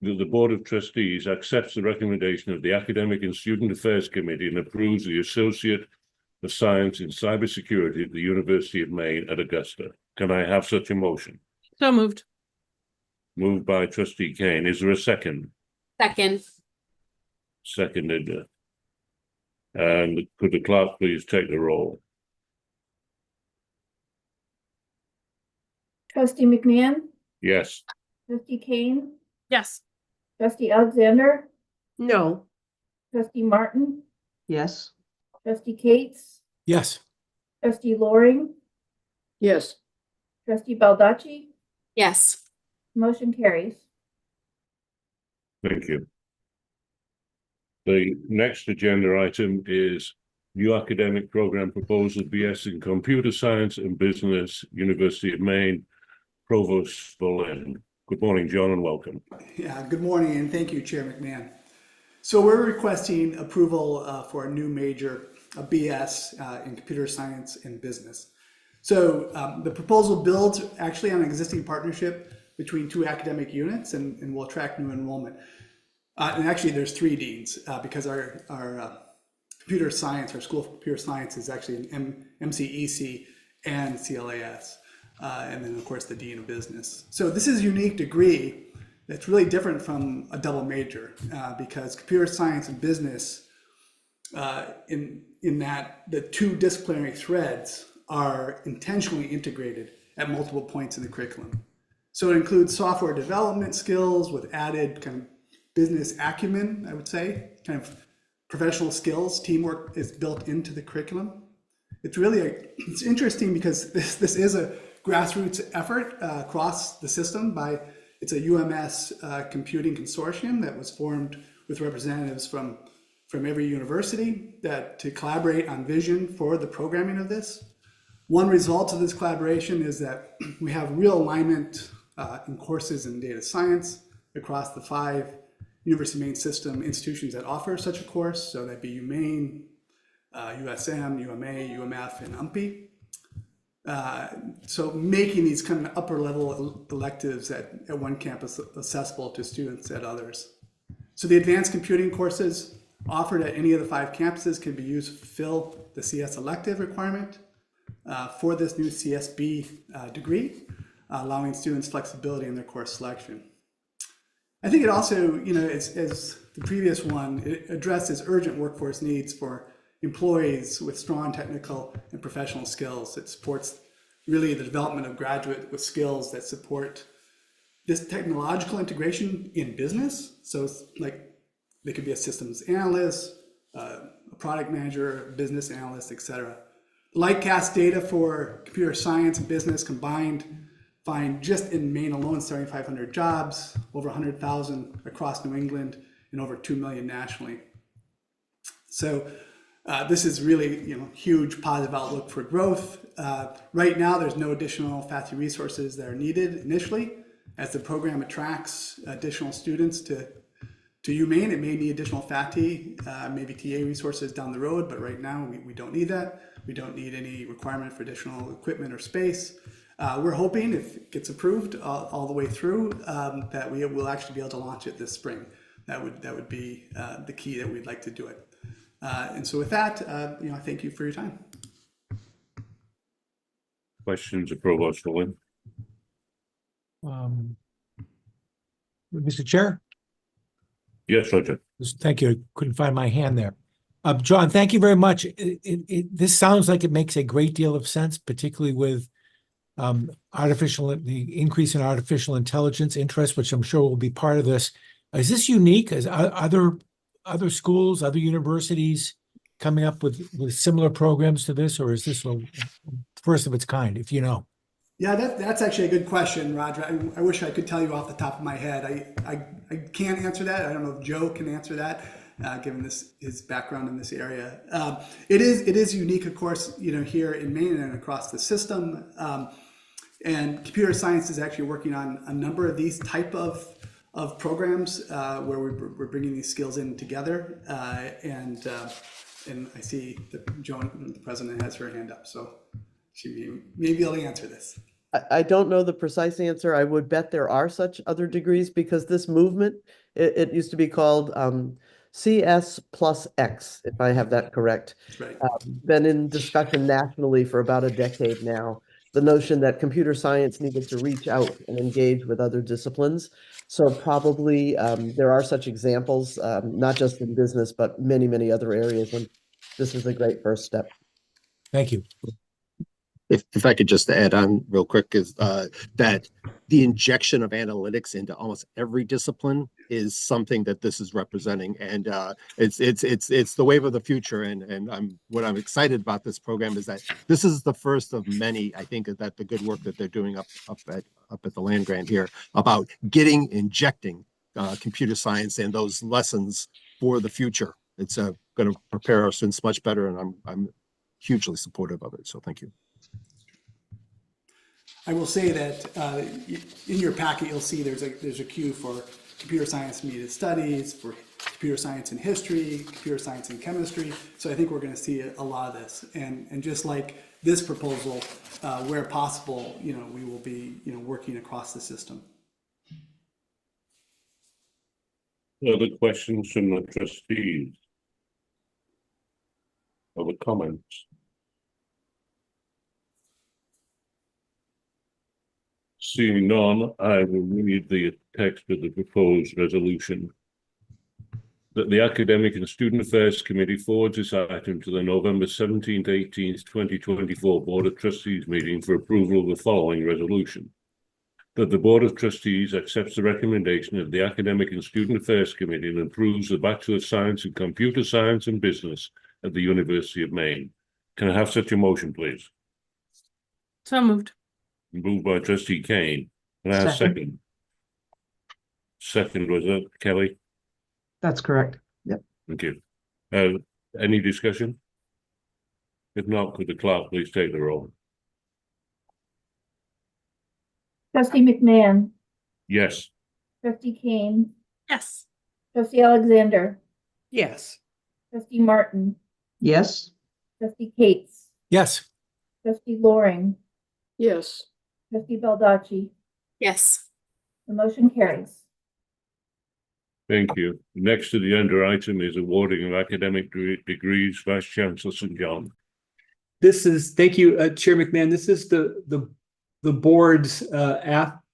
That the Board of Trustees accepts the recommendation of the Academic and Student Affairs Committee and approves the Associate of Science in Cybersecurity at the University of Maine at Augusta. Can I have such a motion? So moved. Moved by Trustee Kane. Is there a second? Second. Seconded. And could the clerk please take the roll? Trustee McMahon, Yes. Trustee Kane, Yes. Trustee Alexander, No. Trustee Martin, Yes. Trustee Cates, Yes. Trustee Loring, Yes. Trustee Baldacci, Yes. motion carries. Thank you. The next agenda item is new academic program proposal, BS in Computer Science and Business, University of Maine, Provost Berlin. Good morning, John, and welcome. Yeah, good morning, and thank you, Chair McMahon. So we're requesting approval for a new major, a BS in Computer Science and Business. So the proposal builds actually on an existing partnership between two academic units and will attract new enrollment. And actually there's three deans because our computer science, our School of Computer Science is actually an MCEC and CLAS. And then of course the Dean of Business. So this is a unique degree that's really different from a double major because computer science and business in that the two disciplinary threads are intentionally integrated at multiple points in the curriculum. So it includes software development skills with added kind of business acumen, I would say, kind of professional skills, teamwork is built into the curriculum. It's really, it's interesting because this is a grassroots effort across the system it's a UMS computing consortium that was formed with representatives from every university to collaborate on vision for the programming of this. One result of this collaboration is that we have real alignment in courses in data science across the 5 University of Maine system institutions that offer such a course. So that'd be UMaine, USM, UMA, UMF, and UMPI. So making these kind of upper level electives at one campus accessible to students at others. So the advanced computing courses offered at any of the 5 campuses can be used to fulfill the CS elective requirement. for this new CSB degree, allowing students flexibility in their course selection. I think it also, as the previous one, it addresses urgent workforce needs for employees with strong technical and professional skills. It supports really the development of graduates with skills that support this technological integration in business. So it's like they could be a systems analyst, a product manager, business analyst, etc. Lightcast data for computer science and business combined find just in Maine alone 7,500 jobs, over 100,000 across New England, and over 2 million nationally. So this is really huge positive outlook for growth. Right now, there's no additional FATI resources that are needed initially. As the program attracts additional students to UMaine, it may need additional FATI, maybe TA resources down the road, but right now we don't need that. We don't need any requirement for additional equipment or space. We're hoping, if it gets approved all the way through, that we will actually be able to launch it this spring. That would be the key that we'd like to do it. And so with that, I thank you for your time. Questions of Provost Lynn? Mr. Chair? Yes, Roger. Thank you. I couldn't find my hand there. John, thank you very much. This sounds like it makes a great deal of sense, particularly with the increase in artificial intelligence interest, which I'm sure will be part of this. Is this unique? Is other schools, other universities coming up with similar programs to this, or is this a first of its kind, if you know? Yeah, that's actually a good question, Roger. I wish I could tell you off the top of my head. I can't answer that. I don't know if Joe can answer that, given his background in this area. It is unique, of course, here in Maine and across the system. And computer science is actually working on a number of these type of programs where we're bringing these skills in together. And I see that Joan, the president, has her hand up, so she may be able to answer this. I don't know the precise answer. I would bet there are such other degrees, because this movement, it used to be called CS plus X, if I have that correct. That's right. Been in discussion nationally for about a decade now. The notion that computer science needed to reach out and engage with other disciplines. So probably there are such examples, not just in business, but many, many other areas. And this is a great first step. Thank you. If I could just add on real quick, is that the injection of analytics into almost every discipline is something that this is representing, and it's the wave of the future. And what I'm excited about this program is that this is the first of many. I think that the good work that they're doing up at the land grant here about injecting computer science and those lessons for the future. It's going to prepare our students much better, and I'm hugely supportive of it. So thank you. I will say that in your packet, you'll see there's a queue for computer science immediate studies, for computer science and history, computer science and chemistry. So I think we're going to see a lot of this. And just like this proposal, where possible, we will be, working across the system. Other questions from the trustees? Other comments? Seeing none, I will read the text of the proposed resolution. That the Academic and Student Affairs Committee forwards this item to the November 17th, 18th, 2024 Board of Trustees meeting for approval of the following resolution. That the Board of Trustees accepts the recommendation of the Academic and Student Affairs Committee and approves the Bachelor of Science in Computer Science and Business at the University of Maine. Can I have such a motion, please? So moved. Moved by Trustee Kane. Can I have a second? Second, was that Kelly? That's correct. Yep. Thank you. Any discussion? If not, could the clerk please take the roll? Trustee McMahon, Yes. trustee Kane, Yes. trustee Alexander, Yes. trustee Martin, Yes. trustee Cates, Yes. trustee Loring, Yes. trustee Baldacci. Yes. The motion carries. Thank you. Next to the under item is awarding of academic degrees, Vice Chancellor St. John. This is, thank you, Chair McMahon. This is the board's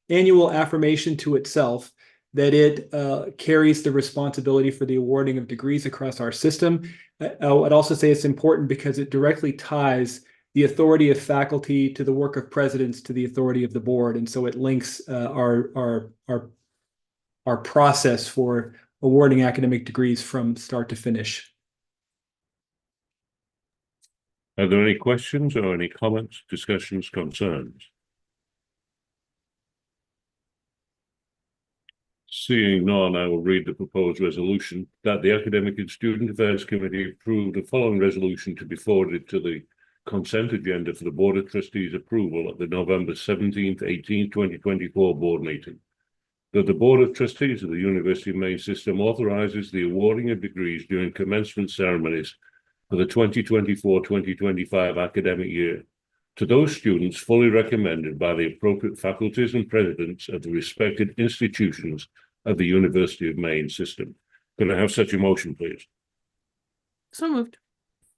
annual affirmation to itself that it carries the responsibility for the awarding of degrees across our system. I'd also say it's important because it directly ties the authority of faculty to the work of presidents to the authority of the board, and so it links our process for awarding academic degrees from start to finish. Are there any questions or any comments, discussions, concerns? Seeing none, I will read the proposed resolution that the Academic and Student Affairs Committee approve the following resolution to be forwarded to the consent agenda for the Board of Trustees approval at the November 17th, 18th, 2024 board meeting. That the Board of Trustees of the University of Maine System authorizes the awarding of degrees during commencement ceremonies for the 2024-2025 academic year to those students fully recommended by the appropriate faculties and presidents of the respected institutions of the University of Maine System. Could I have such a motion, please? So moved.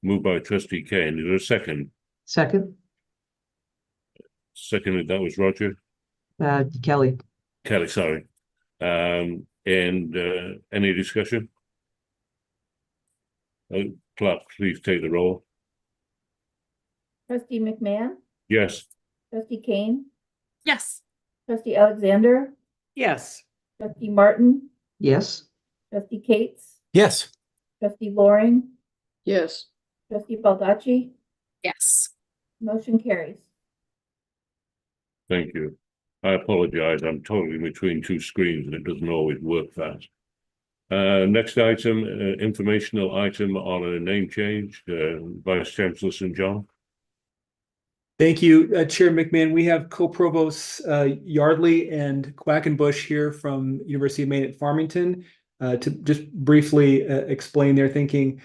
Moved by Trustee Kane. Is there a second? Second, Seconded, that was Roger. Kelly. Kelly, sorry. Any discussion? Clerk, please take the roll. Trustee McMahon, Yes. trustee Kane, Yes. trustee Alexander, Yes. trustee Martin, Yes. trustee Cates, Yes. trustee Loring, Yes. trustee Baldacci, Yes. motion carries. Thank you. I apologize. I'm totally between two screens and it doesn't always work fast. Next item, informational item on a name change, Vice Chancellor St. John. Thank you, Chair McMahon. We have co-provosts Yardley and Quackenbush here from University of Maine at Farmington to just briefly explain their thinking.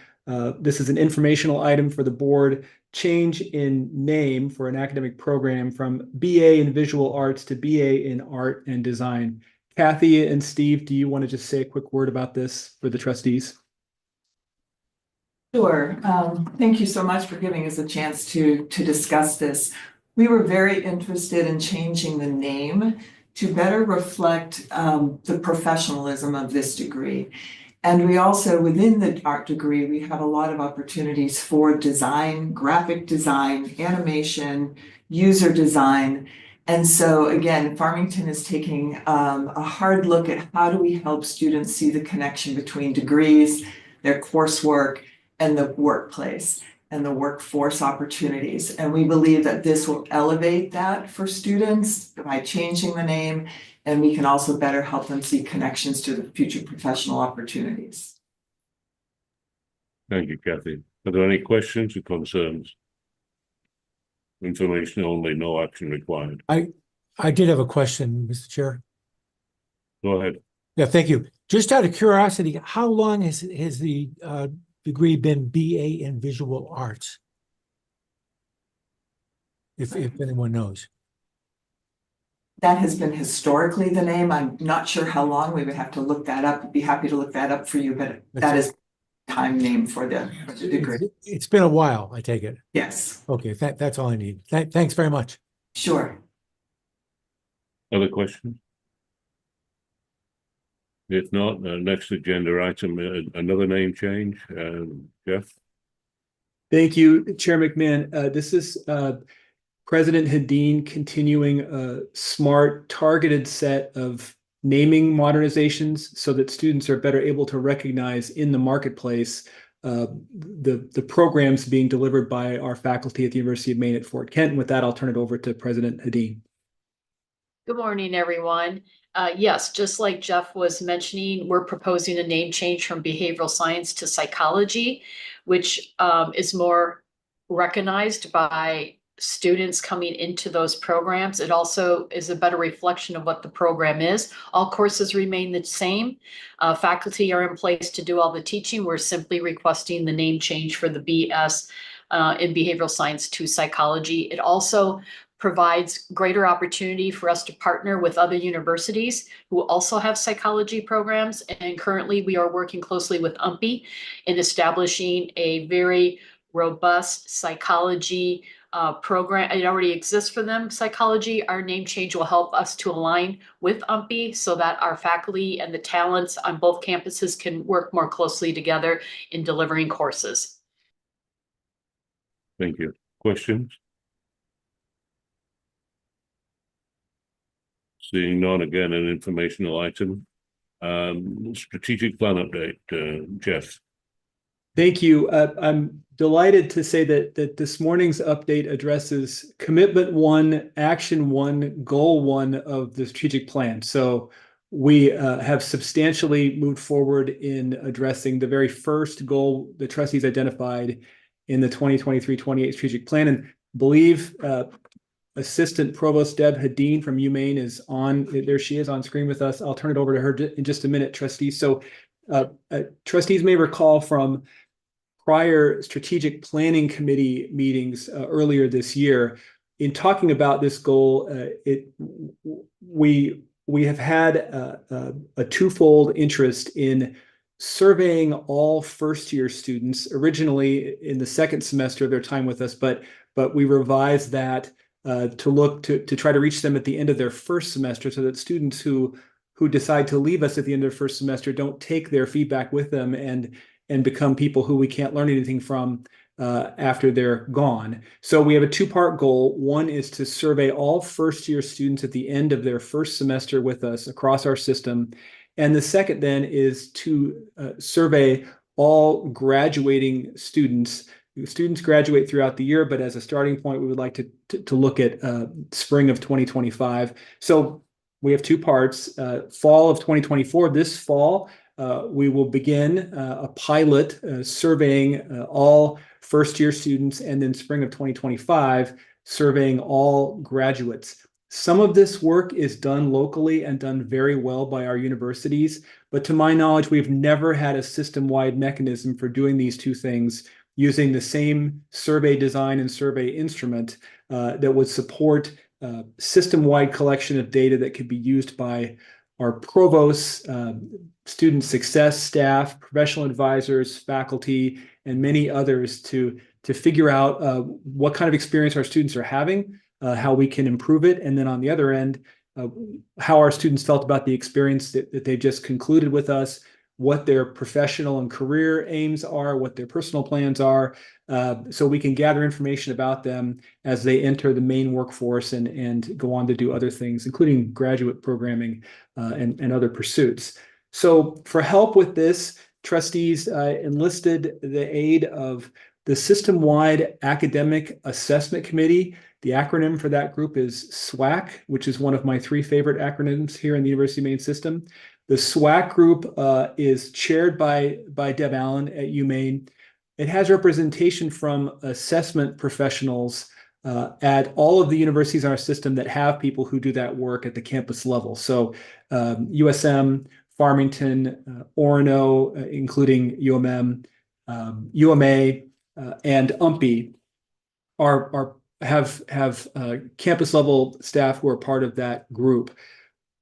This is an informational item for the board. Change in name for an academic program from BA in Visual Arts to BA in Art and Design. Kathy and Steve, do you want to just say a quick word about this for the trustees? Sure. Thank you so much for giving us a chance to discuss this. We were very interested in changing the name to better reflect the professionalism of this degree. And we also, within the art degree, we have a lot of opportunities for design, graphic design, animation, user design. And so again, Farmington is taking a hard look at how do we help students see the connection between degrees, their coursework, and the workplace and the workforce opportunities. And we believe that this will elevate that for students by changing the name, and we can also better help them see connections to the future professional opportunities. Thank you, Kathy. Are there any questions or concerns? Information only, no action required. I did have a question, Mr. Chair. Go ahead. Yeah, thank you. Just out of curiosity, how long has the degree been BA in Visual Arts? If anyone knows. That has been historically the name. I'm not sure how long. We would have to look that up. I'd be happy to look that up for you, but that is time name for the degree. It's been a while, I take it. Yes. Okay, that's all I need. Thanks very much. Sure. Other questions? If not, next agenda item, another name change. Jeff? Thank you, Chair McMahon. This is President Hedin continuing a smart, targeted set of naming modernizations so that students are better able to recognize in the marketplace the programs being delivered by our faculty at the University of Maine at Fort Kent. And with that, I'll turn it over to President Hedin. Good morning, everyone. Yes, just like Jeff was mentioning, we're proposing a name change from behavioral science to psychology, which is more recognized by students coming into those programs. It also is a better reflection of what the program is. All courses remain the same. Faculty are in place to do all the teaching. We're simply requesting the name change for the BS in behavioral science to psychology. It also provides greater opportunity for us to partner with other universities who also have psychology programs. And currently we are working closely with UMPI in establishing a very robust psychology program. It already exists for them, psychology. Our name change will help us to align with UMPI so that our faculty and the talents on both campuses can work more closely together in delivering courses. Thank you. Questions? Seeing none, again, an informational item. Strategic plan update, Jeff. Thank you. I'm delighted to say that this morning's update addresses commitment 1, action 1, goal 1 of the strategic plan. So we have substantially moved forward in addressing the very first goal the trustees identified in the 2023-28 strategic plan, and believe Assistant Provost Deb Hadeen from UMaine is on. There she is on screen with us. I'll turn it over to her in just a minute, trustees. So trustees may recall from prior strategic planning committee meetings earlier this year, in talking about this goal, we have had a twofold interest in surveying all first-year students, originally in the second semester of their time with us, but we revised that to try to reach them at the end of their first semester, so that students who decide to leave us at the end of their first semester don't take their feedback with them and become people who we can't learn anything from after they're gone. So we have a two-part goal. One is to survey all first-year students at the end of their first semester with us across our system. And the second then is to survey all graduating students. Students graduate throughout the year, but as a starting point, we would like to look at spring of 2025. So we have two parts. Fall of 2024, this fall, we will begin a pilot surveying all first-year students, and then spring of 2025, surveying all graduates. Some of this work is done locally and done very well by our universities, but to my knowledge, we've never had a system-wide mechanism for doing these two things using the same survey design and survey instrument that would support system-wide collection of data that could be used by our provosts, student success staff, professional advisors, faculty, and many others to figure out what kind of experience our students are having, how we can improve it, and then on the other end, how our students felt about the experience that they just concluded with us, what their professional and career aims are, what their personal plans are, so we can gather information about them as they enter the main workforce and go on to do other things, including graduate programming and other pursuits. So for help with this, trustees enlisted the aid of the System-Wide Academic Assessment Committee. The acronym for that group is SWAC, which is one of my three favorite acronyms here in the University of Maine system. The SWAC group is chaired by Deb Allen at UMaine. It has representation from assessment professionals at all of the universities in our system that have people who do that work at the campus level. So USM, Farmington, Orono, including UMM, UMA, and UMPI have campus level staff who are part of that group.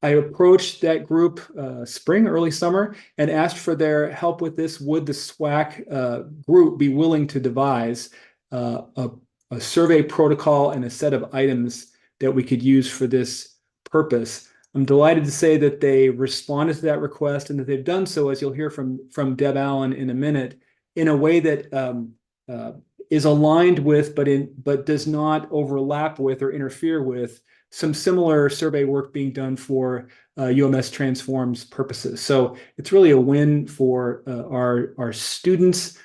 I approached that group spring, early summer, and asked for their help with this. Would the SWAC group be willing to devise a survey protocol and a set of items that we could use for this purpose? I'm delighted to say that they responded to that request, and that they've done so, as you'll hear from Deb Allen in a minute, in a way that is aligned with, but does not overlap with or interfere with some similar survey work being done for UMS Transforms purposes. So it's really a win for our students,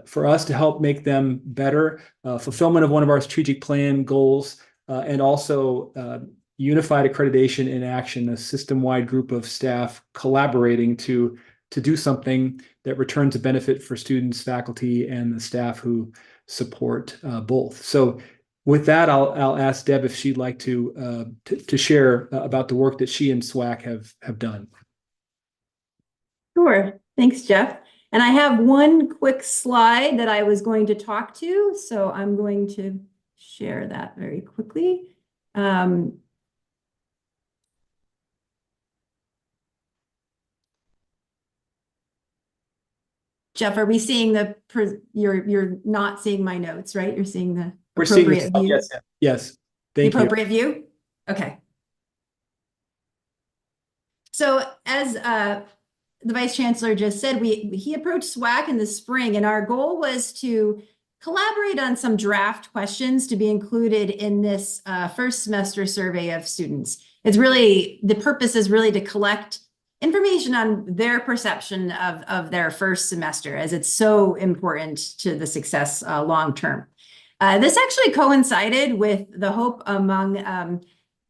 for us to help make them better, fulfillment of one of our strategic plan goals, and also unified accreditation in action, a system-wide group of staff collaborating to do something that returns a benefit for students, faculty, and the staff who support both. So with that, I'll ask Deb if she'd like to share about the work that she and SWAC have done. Sure. Thanks, Jeff. And I have one quick slide that I was going to talk to, so I'm going to share that very quickly. Jeff, are we seeing you're not seeing my notes, right? You're seeing the We're seeing the appropriate view? Yes, The thank you. appropriate view? Okay. So as the Vice Chancellor just said, he approached SWAC in the spring, and our goal was to collaborate on some draft questions to be included in this first semester survey of students. The purpose is really to collect information on their perception of their first semester, as it's so important to the success long term. This actually coincided with the hope among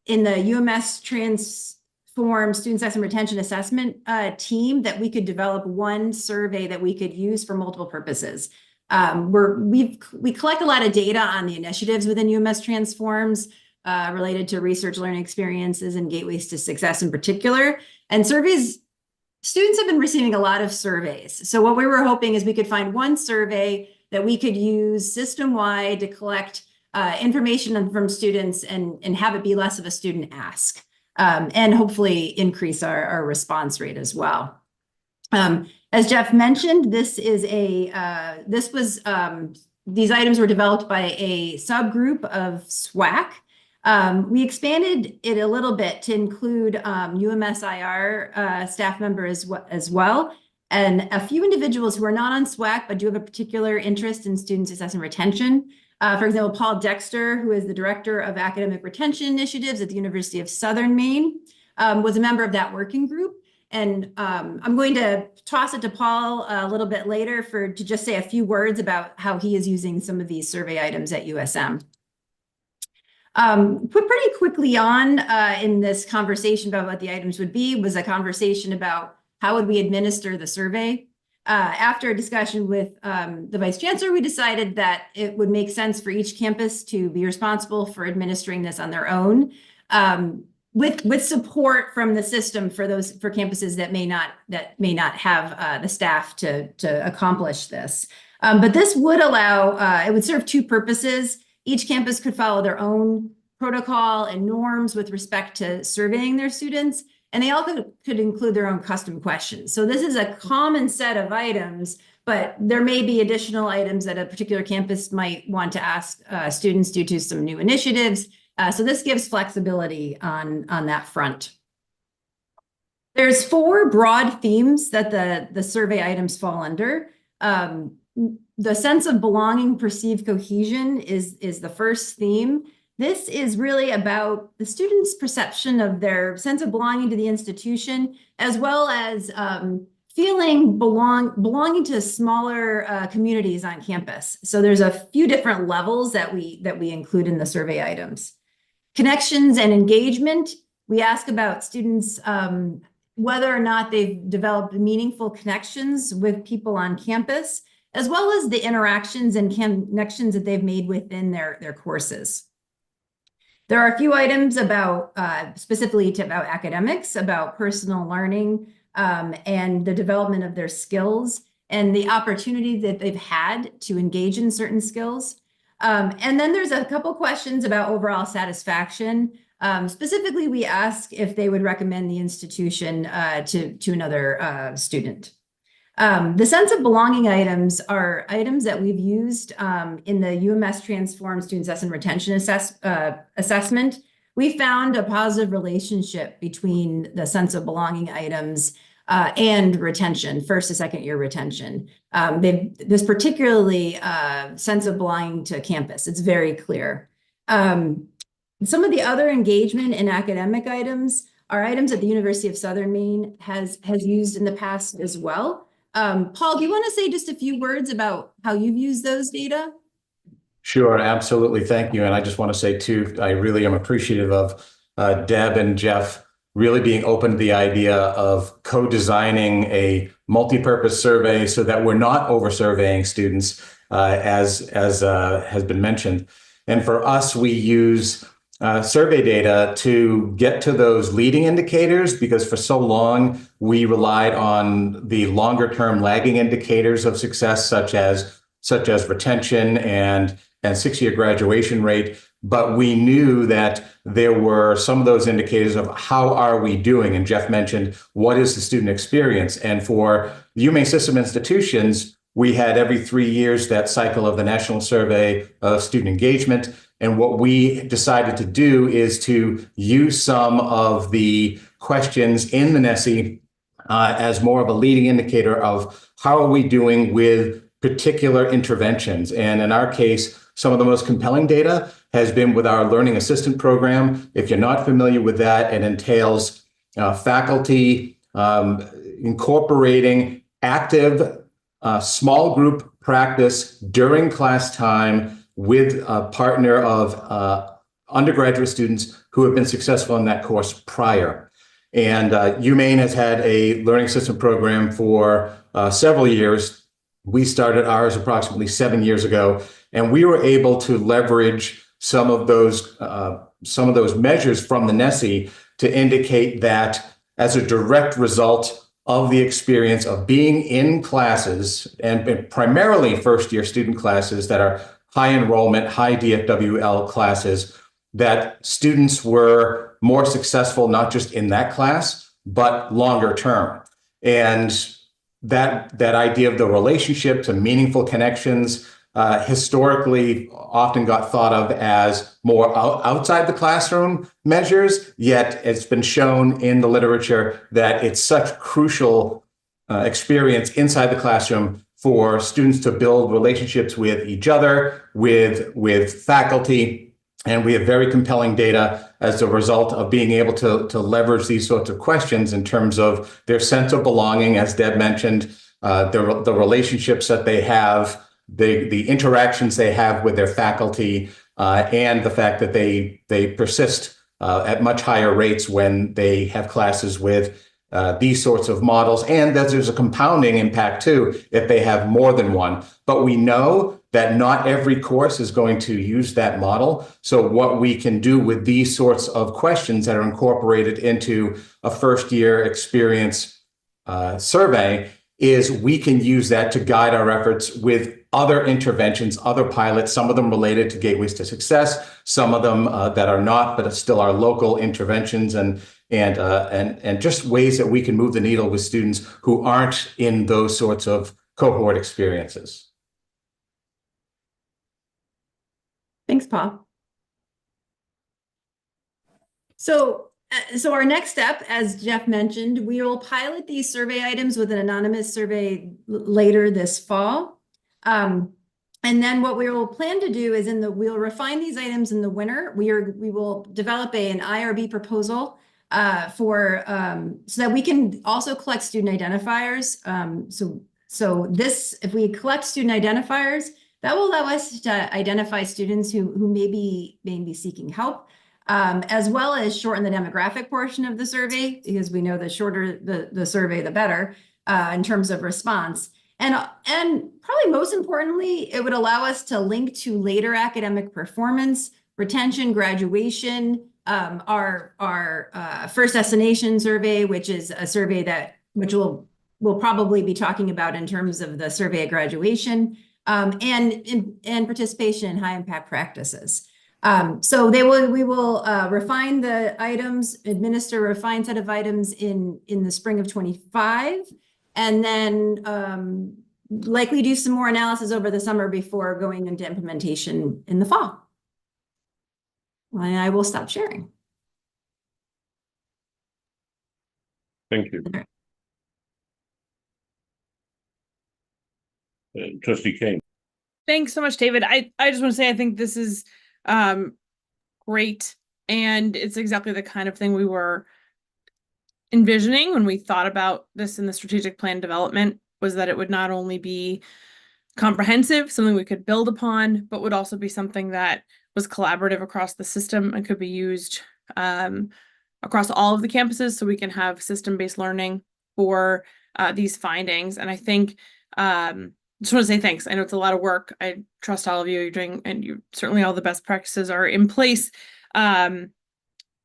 in the UMS Transform Student Success and Retention Assessment team that we could develop one survey that we could use for multiple purposes. We collect a lot of data on the initiatives within UMS Transforms related to research learning experiences and gateways to success in particular. And students have been receiving a lot of surveys. So what we were hoping is we could find one survey that we could use system-wide to collect information from students and have it be less of a student ask, and hopefully increase our response rate as well. As Jeff mentioned, these items were developed by a subgroup of SWAC. We expanded it a little bit to include UMSIR staff members as well, and a few individuals who are not on SWAC but do have a particular interest in student success and retention. For example, Paul Dexter, who is the Director of Academic Retention Initiatives at the University of Southern Maine, was a member of that working group. And I'm going to toss it to Paul a little bit later to just say a few words about how he is using some of these survey items at USM. Put pretty quickly on in this conversation about what the items would be was a conversation about how would we administer the survey. After a discussion with the Vice Chancellor, we decided that it would make sense for each campus to be responsible for administering this on their own, with support from the system for campuses that may not have the staff to accomplish this. But this would allow it would serve two purposes. Each campus could follow their own protocol and norms with respect to surveying their students, and they all could include their own custom questions. So this is a common set of items, but there may be additional items that a particular campus might want to ask students due to some new initiatives. So this gives flexibility on that front. There's 4 broad themes that the survey items fall under. The sense of belonging, perceived cohesion is the first theme. This is really about the students' perception of their sense of belonging to the institution, as well as feeling belonging to smaller communities on campus. So there's a few different levels that we include in the survey items. Connections and engagement. We ask about students whether or not they've developed meaningful connections with people on campus, as well as the interactions and connections that they've made within their courses. There are a few items about specifically about academics, about personal learning, and the development of their skills and the opportunity that they've had to engage in certain skills. And then there's a couple questions about overall satisfaction. Specifically, we ask if they would recommend the institution to another student. The sense of belonging items are items that we've used in the UMS Transform Student Success and Retention assessment. We found a positive relationship between the sense of belonging items and retention, first to second year retention. This particularly sense of belonging to campus, it's very clear. Some of the other engagement in academic items are items that the University of Southern Maine has used in the past as well. Paul, do you want to say just a few words about how you've used those data? Sure, absolutely. Thank you. And I just want to say too, I really am appreciative of Deb and Jeff really being open to the idea of co-designing a multi-purpose survey so that we're not over-surveying students, as has been mentioned. And for us, we use survey data to get to those leading indicators, because for so long we relied on the longer term lagging indicators of success, such as retention and 6-year graduation rate. But we knew that there were some of those indicators of how are we doing? And Jeff mentioned, what is the student experience? And for UMaine system institutions, we had every 3 years that cycle of the National Survey of Student Engagement. And what we decided to do is to use some of the questions in the NESI as more of a leading indicator of how are we doing with particular interventions. And in our case, some of the most compelling data has been with our Learning Assistant Program. If you're not familiar with that, it entails faculty incorporating active small group practice during class time with a partner of undergraduate students who have been successful in that course prior. And UMaine has had a Learning Assistant Program for several years. We started ours approximately 7 years ago, and we were able to leverage some of those measures from the NESI to indicate that as a direct result of the experience of being in classes, and primarily first-year student classes that are high enrollment, high DFWL classes, that students were more successful, not just in that class, but longer term. And that idea of the relationship to meaningful connections historically often got thought of as more outside the classroom measures, yet it's been shown in the literature that it's such crucial experience inside the classroom for students to build relationships with each other, with faculty. And we have very compelling data as a result of being able to leverage these sorts of questions in terms of their sense of belonging, as Deb mentioned, the relationships that they have, the interactions they have with their faculty, and the fact that they persist at much higher rates when they have classes with these sorts of models, and that there's a compounding impact too if they have more than one. But we know that not every course is going to use that model. So what we can do with these sorts of questions that are incorporated into a first-year experience survey is we can use that to guide our efforts with other interventions, other pilots, some of them related to Gateways to Success, some of them that are not, but still are local interventions and just ways that we can move the needle with students who aren't in those sorts of cohort experiences. Thanks, Paul. So our next step, as Jeff mentioned, we will pilot these survey items with an anonymous survey later this fall. And then what we will plan to do is we'll refine these items in the winter. We will develop an IRB proposal so that we can also collect student identifiers. So if we collect student identifiers, that will allow us to identify students who may be seeking help, as well as shorten the demographic portion of the survey, because we know the shorter the survey, the better in terms of response. And probably most importantly, it would allow us to link to later academic performance, retention, graduation, our first destination survey, which is a survey which we'll probably be talking about in terms of the survey at graduation, and participation in high impact practices. So we will refine the items, administer a refined set of items in the spring of 25, and then likely do some more analysis over the summer before going into implementation in the fall. And I will stop sharing. Thank you. Trustee Kane. Thanks so much, David. I just want to say I think this is great, and it's exactly the kind of thing we were envisioning when we thought about this in the strategic plan development, was that it would not only be comprehensive, something we could build upon, but would also be something that was collaborative across the system and could be used across all of the campuses, so we can have system-based learning for these findings. And I think just want to say thanks. I know it's a lot of work. I trust all of you. You're doing, and you certainly all the best practices are in place. And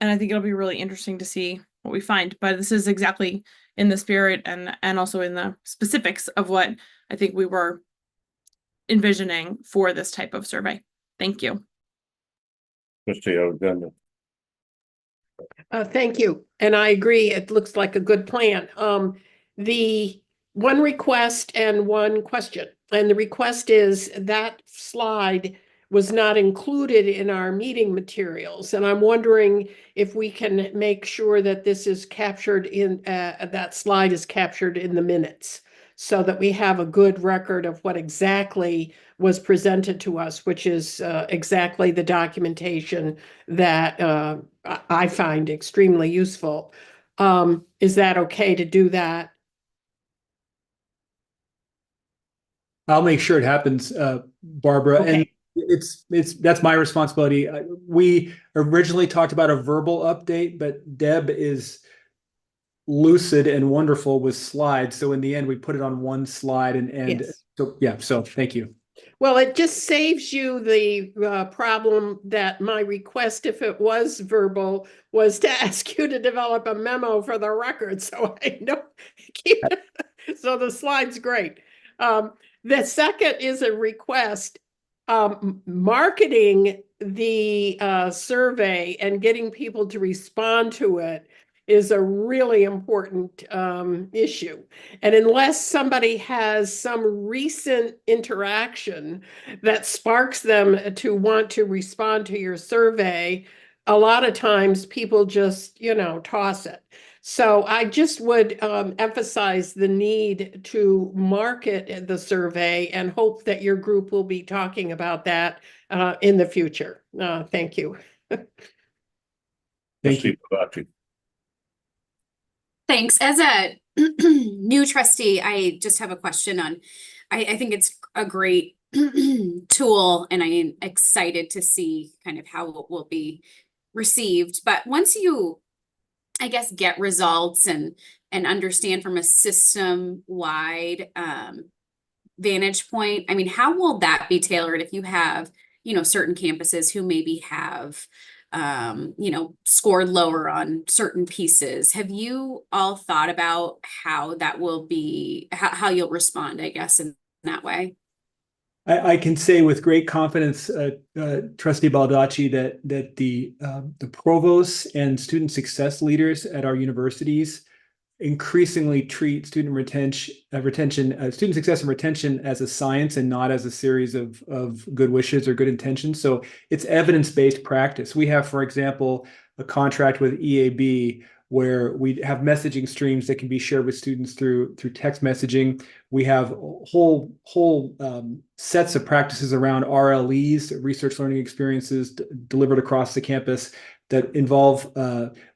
I think it'll be really interesting to see what we find. But this is exactly in the spirit and also in the specifics of what I think we were envisioning for this type of survey. Thank you. Trustee Alexander. Thank you. And I agree. It looks like a good plan. The one request and one question. And the request is that slide was not included in our meeting materials. And I'm wondering if we can make sure that this is captured in, that slide is captured in the minutes, so that we have a good record of what exactly was presented to us, which is exactly the documentation that I find extremely useful. Is that okay to do that? I'll make sure it happens, Barbara. Okay. And that's my responsibility. We originally talked about a verbal update, but Deb is lucid and wonderful with slides. So in the end, we put it on one slide and Yes. so, yeah, so thank you. Well, it just saves you the problem that my request, if it was verbal, was to ask you to develop a memo for the record. So I know, so the slide's great. The second is a request, marketing the survey and getting people to respond to it is a really important issue. And unless somebody has some recent interaction that sparks them to want to respond to your survey, a lot of times people just, toss it. So I just would emphasize the need to market the survey and hope that your group will be talking about that in the future. Thank you. Thank you. Thanks. As a new trustee, I just have a question on, I think it's a great tool and I am excited to see kind of how it will be received. But once you, I guess, get results and understand from a system-wide vantage point, I mean, how will that be tailored if you have, certain campuses who maybe have scored lower on certain pieces? Have you all thought about how that will be, how you'll respond, I guess, in that way? I can say with great confidence, Trustee Baldacci, that the provosts and student success leaders at our universities increasingly treat student success and retention as a science and not as a series of good wishes or good intentions. So it's evidence-based practice. We have, for example, a contract with EAB where we have messaging streams that can be shared with students through text messaging. We have whole sets of practices around RLEs, research learning experiences delivered across the campus that involve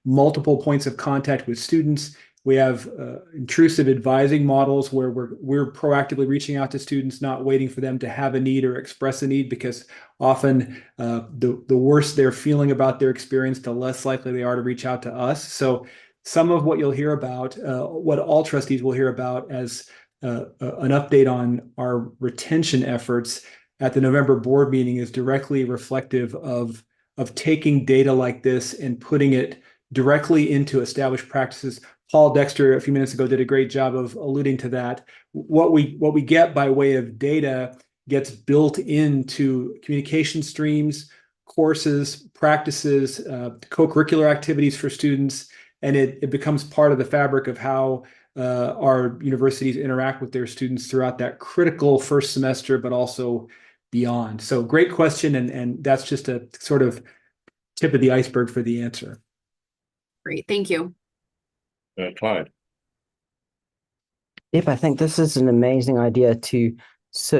multiple points of contact with students. We have intrusive advising models where we're proactively reaching out to students, not waiting for them to have a need or express a need, because often the worse they're feeling about their experience, the less likely they are to reach out to us. So some of what you'll hear about, what all trustees will hear about as an update on our retention efforts at the November board meeting is directly reflective of taking data like this and putting it directly into established practices. Paul Dexter a few minutes ago did a great job of alluding to that. What we get by way of data gets built into communication streams, courses, practices, co-curricular activities for students, and it becomes part of the fabric of how our universities interact with their students throughout that critical first semester, but also beyond. So great question, and that's just a sort of tip of the iceberg for the answer. Great, thank you. Clyde. Yep, I think this is an amazing idea to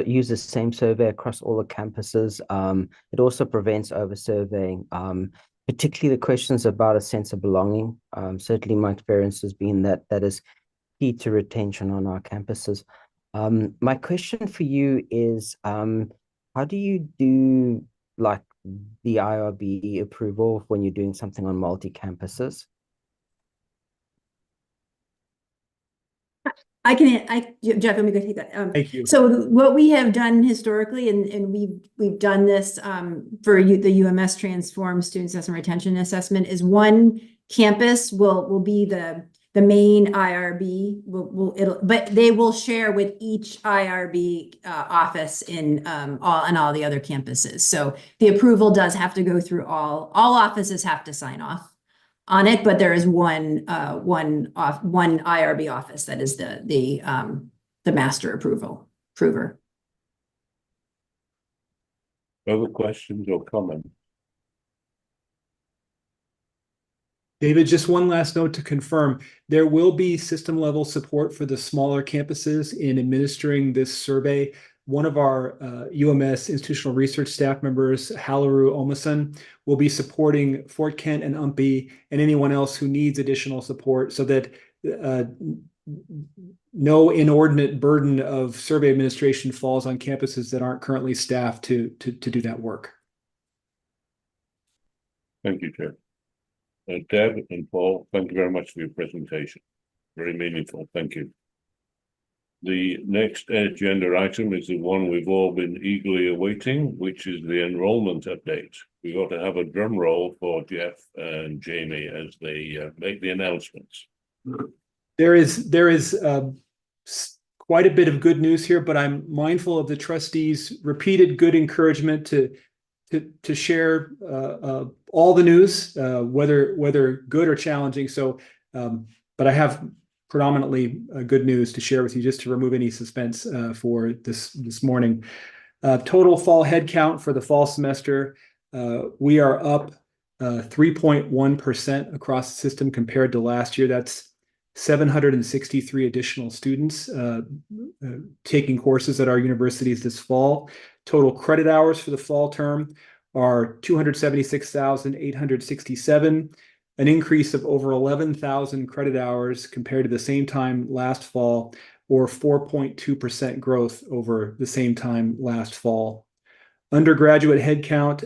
use the same survey across all the campuses. It also prevents over-surveying, particularly the questions about a sense of belonging. Certainly my experience has been that is key to retention on our campuses. My question for you is, how do you do like the IRB approval when you're doing something on multi-campuses? Jeff, let me go take that. Thank you. So what we have done historically, and we've done this for the UMS Transform Student Assessment Retention Assessment, is one campus will be the main IRB. But they will share with each IRB office in all the other campuses. So the approval does have to go through all offices have to sign off on it, but there is one IRB office that is the master approver. Other questions or comments? David, just one last note to confirm, there will be system level support for the smaller campuses in administering this survey. One of our UMS institutional research staff members, Halaru Omason, will be supporting Fort Kent and UMPI and anyone else who needs additional support so that no inordinate burden of survey administration falls on campuses that aren't currently staffed to do that work. Thank you, Chair. Deb and Paul, thank you very much for your presentation. Very meaningful. Thank you. The next agenda item is the one we've all been eagerly awaiting, which is the enrollment update. We ought to have a drum roll for Jeff and Jamie as they make the announcements. There is quite a bit of good news here, but I'm mindful of the trustees' repeated good encouragement to share all the news, whether good or challenging. So, but I have predominantly good news to share with you, just to remove any suspense for this morning. Total fall head count for the fall semester, we are up 3.1% across the system compared to last year. That's 763 additional students taking courses at our universities this fall. Total credit hours for the fall term are 276,867, an increase of over 11,000 credit hours compared to the same time last fall, or 4.2% growth over the same time last fall. Undergraduate headcount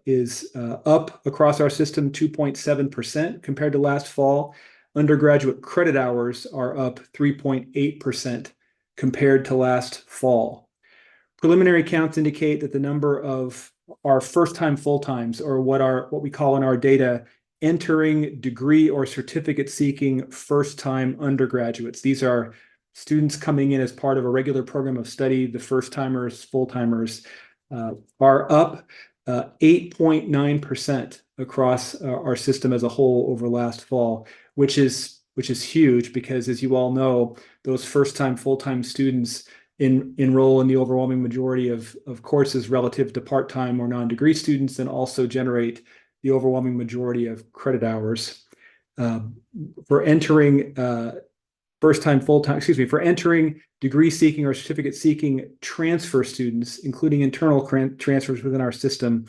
is up across our system 2.7% compared to last fall. Undergraduate credit hours are up 3.8% compared to last fall. Preliminary counts indicate that the number of our first-time full-times, or what we call in our data, entering degree or certificate seeking first-time undergraduates. These are students coming in as part of a regular program of study. The first-timers, full-timers are up 8.9% across our system as a whole over last fall, which is huge because, as you all know, those first-time full-time students enroll in the overwhelming majority of courses relative to part-time or non-degree students, and also generate the overwhelming majority of credit hours. For entering for entering degree seeking or certificate seeking transfer students, including internal transfers within our system,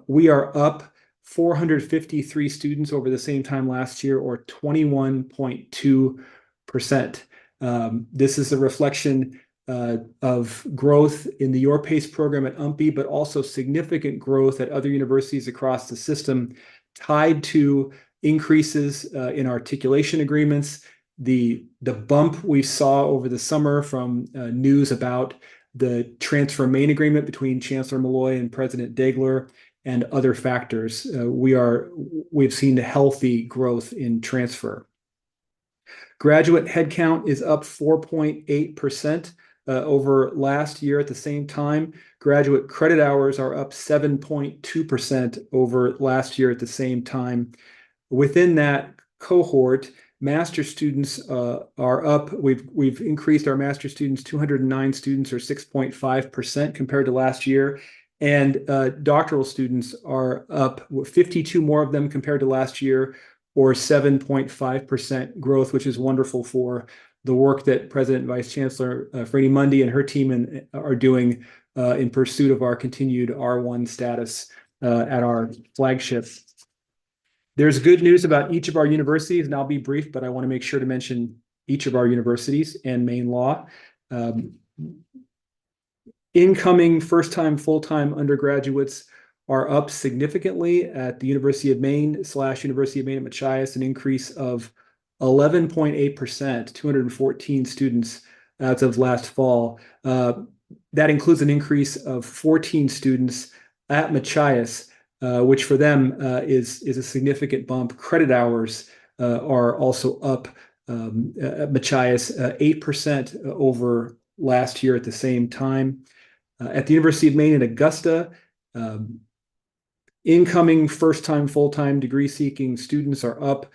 we are up 453 students over the same time last year, or 21.2%. This is a reflection of growth in the Your Pace program at UMPI, but also significant growth at other universities across the system, tied to increases in articulation agreements. The bump we saw over the summer from news about the transfer main agreement between Chancellor Malloy and President Degler, and other factors. We've seen a healthy growth in transfer. Graduate headcount is up 4.8% over last year at the same time. Graduate credit hours are up 7.2% over last year at the same time. Within that cohort, master students are up. We've increased our master students, 209 students, or 6.5% compared to last year. And doctoral students are up 52 more of them compared to last year, or 7.5% growth, which is wonderful for the work that President and Vice Chancellor Franny Mundy and her team are doing in pursuit of our continued R1 status at our flagship. There's good news about each of our universities, and I'll be brief, but I want to make sure to mention each of our universities and Maine Law. Incoming first-time, full-time undergraduates are up significantly at the University of Maine / University of Maine at Machias, an increase of 11.8%, 214 students as of last fall. That includes an increase of 14 students at Machias, which for them is a significant bump. Credit hours are also up at Machias 8% over last year at the same time. At the University of Maine in Augusta, incoming first-time, full-time degree-seeking students are up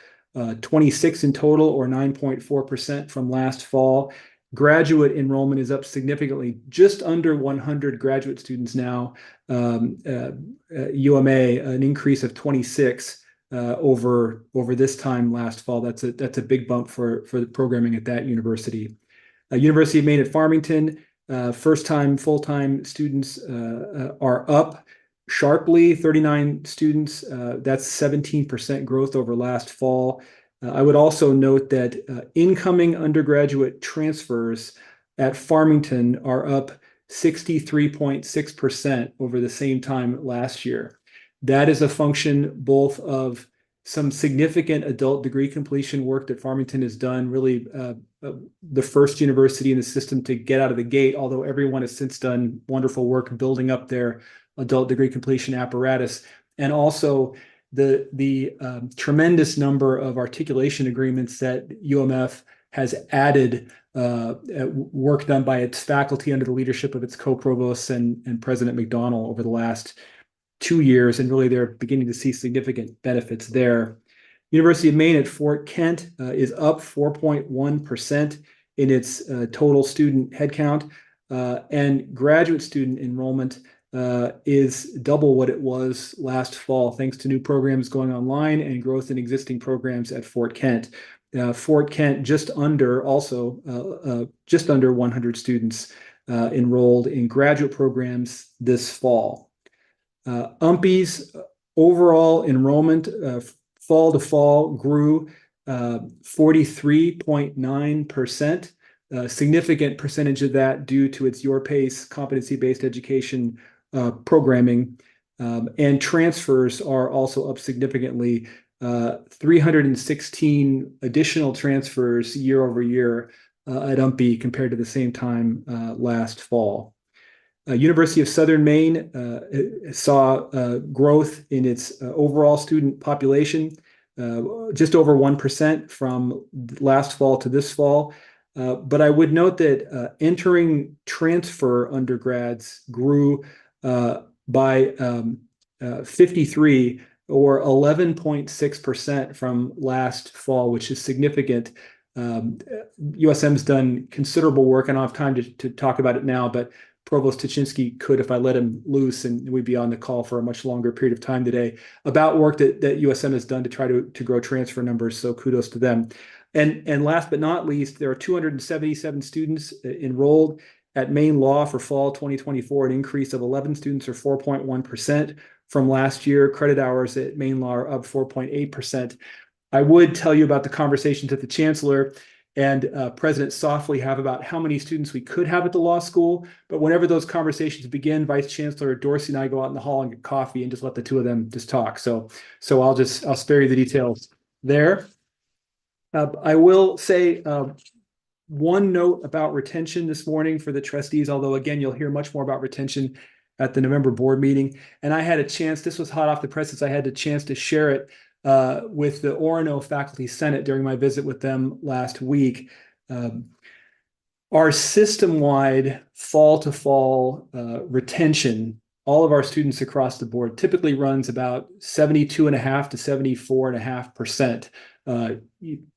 26 in total, or 9.4% from last fall. Graduate enrollment is up significantly, just under 100 graduate students now. UMA, an increase of 26 over this time last fall. That's a big bump for the programming at that university. University of Maine at Farmington, first-time full-time students are up sharply, 39 students. That's 17% growth over last fall. I would also note that incoming undergraduate transfers at Farmington are up 63.6% over the same time last year. That is a function both of some significant adult degree completion work that Farmington has done, really the first university in the system to get out of the gate, although everyone has since done wonderful work building up their adult degree completion apparatus, and also the tremendous number of articulation agreements that UMF has added, work done by its faculty under the leadership of its co-provosts and President McDonnell over the last 2 years, and really they're beginning to see significant benefits there. University of Maine at Fort Kent is up 4.1% in its total student headcount, and graduate student enrollment is double what it was last fall, thanks to new programs going online and growth in existing programs at Fort Kent. Fort Kent just under 100 students enrolled in graduate programs this fall. UMPI's overall enrollment fall to fall grew 43.9%, a significant percentage of that due to its Your Pace competency-based education programming, and transfers are also up significantly, 316 additional transfers year over year at UMPI compared to the same time last fall. University of Southern Maine saw growth in its overall student population, just over 1% from last fall to this fall. But I would note that entering transfer undergrads grew by 53 or 11.6% from last fall, which is significant. USM's done considerable work. I don't have time to talk about it now, but Provost Tuchinski could if I let him loose, and we'd be on the call for a much longer period of time today about work that USM has done to try to grow transfer numbers. So kudos to them. And last but not least, there are 277 students enrolled at Maine Law for fall 2024, an increase of 11 students or 4.1% from last year. Credit hours at Maine Law are up 4.8%. I would tell you about the conversations that the Chancellor and President Softly have about how many students we could have at the law school. But whenever those conversations begin, Vice Chancellor Dorsey and I go out in the hall and get coffee and just let the two of them just talk. So I'll spare you the details there. I will say one note about retention this morning for the trustees, although again, you'll hear much more about retention at the November board meeting. And I had a chance, this was hot off the presses, I had a chance to share it with the Orono Faculty Senate during my visit with them last week. Our system-wide fall-to-fall retention, all of our students across the board, typically runs about 72.5% to 74.5%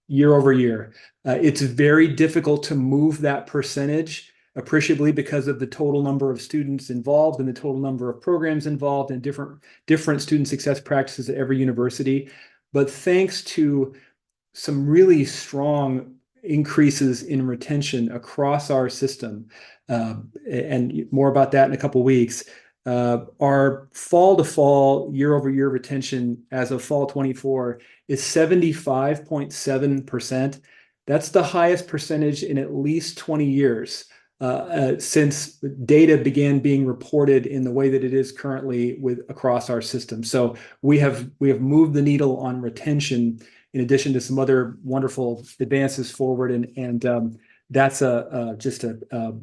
year over year. It's very difficult to move that percentage appreciably because of the total number of students involved and the total number of programs involved and different student success practices at every university. But thanks to some really strong increases in retention across our system, and more about that in a couple of weeks, our fall to fall year over year retention as of fall 24 is 75.7%. That's the highest percentage in at least 20 years. Since data began being reported in the way that it is currently across our system. So we have moved the needle on retention in addition to some other wonderful advances forward, and that's just a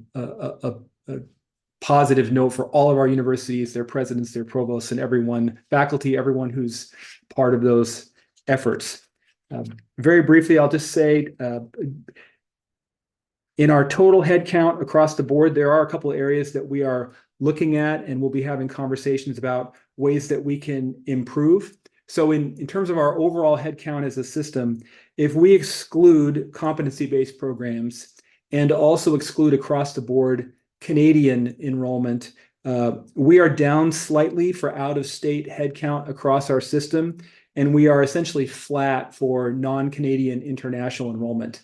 positive note for all of our universities, their presidents, their provosts, and everyone, faculty, everyone who's part of those efforts. Very briefly, I'll just say, in our total headcount across the board, there are a couple of areas that we are looking at, and we'll be having conversations about ways that we can improve. So in terms of our overall headcount as a system, if we exclude competency-based programs and to also exclude across the board Canadian enrollment. We are down slightly for out-of-state headcount across our system, and we are essentially flat for non-Canadian international enrollment.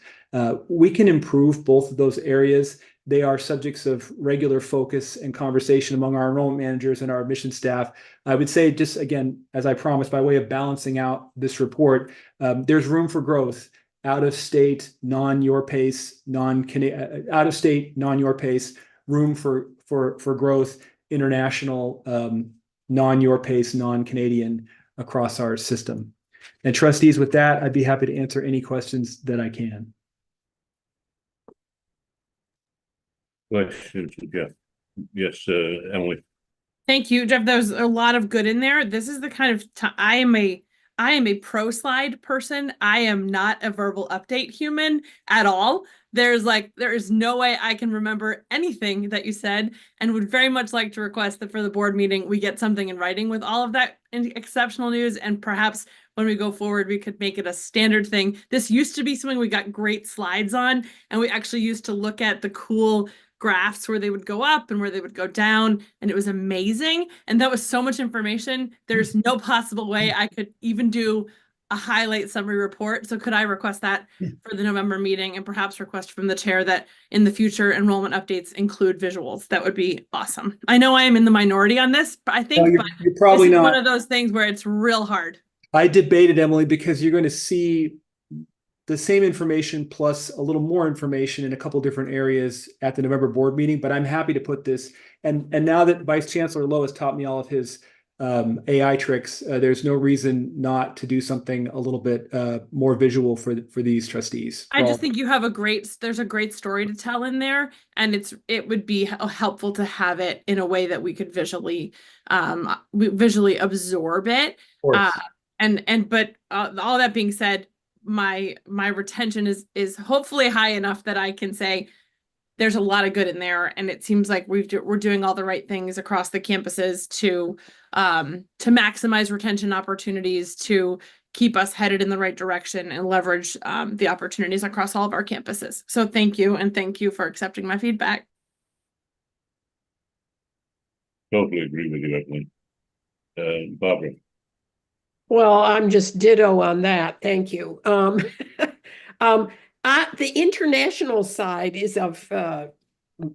We can improve both of those areas. They are subjects of regular focus and conversation among our enrollment managers and our admission staff. I would say, just again, as I promised, by way of balancing out this report, there's room for growth. Out-of-state, non-your pace, out-of-state, non-your pace, room for growth, international, non-your pace, non-Canadian across our system. And trustees, with that, I'd be happy to answer any questions that I can. Questions, Jeff? Yes, Emily. Thank you, Jeff. There's a lot of good in there. This is the kind of I am a pro slide person. I am not a verbal update human at all. There is no way I can remember anything that you said, and would very much like to request that for the board meeting, we get something in writing with all of that exceptional news. And perhaps when we go forward, we could make it a standard thing. This used to be something we got great slides on, and we actually used to look at the cool graphs where they would go up and where they would go down, and it was amazing. And that was so much information. There's no possible way I could even do a highlight summary report. So could I request that for the November meeting, and perhaps request from the chair that in the future enrollment updates include visuals? That would be awesome. I know I am in the minority on this, but I think you're probably this is not. one of those things where it's real hard. I debated, Emily, because you're going to see the same information plus a little more information in a couple different areas at the November board meeting, but I'm happy to put this. And now that Vice Chancellor Lowe has taught me all of his AI tricks, there's no reason not to do something a little bit more visual for these trustees. I just think you have there's a great story to tell in there, and it would be helpful to have it in a way that we could visually absorb it. But all that being said, my retention is hopefully high enough that I can say there's a lot of good in there, and it seems like we're doing all the right things across the campuses to maximize retention opportunities, to keep us headed in the right direction, and leverage the opportunities across all of our campuses. So thank you, and thank you for accepting my feedback. Totally agree with you, Emily. Barbara. Well, I'm just ditto on that. Thank you. The international side is of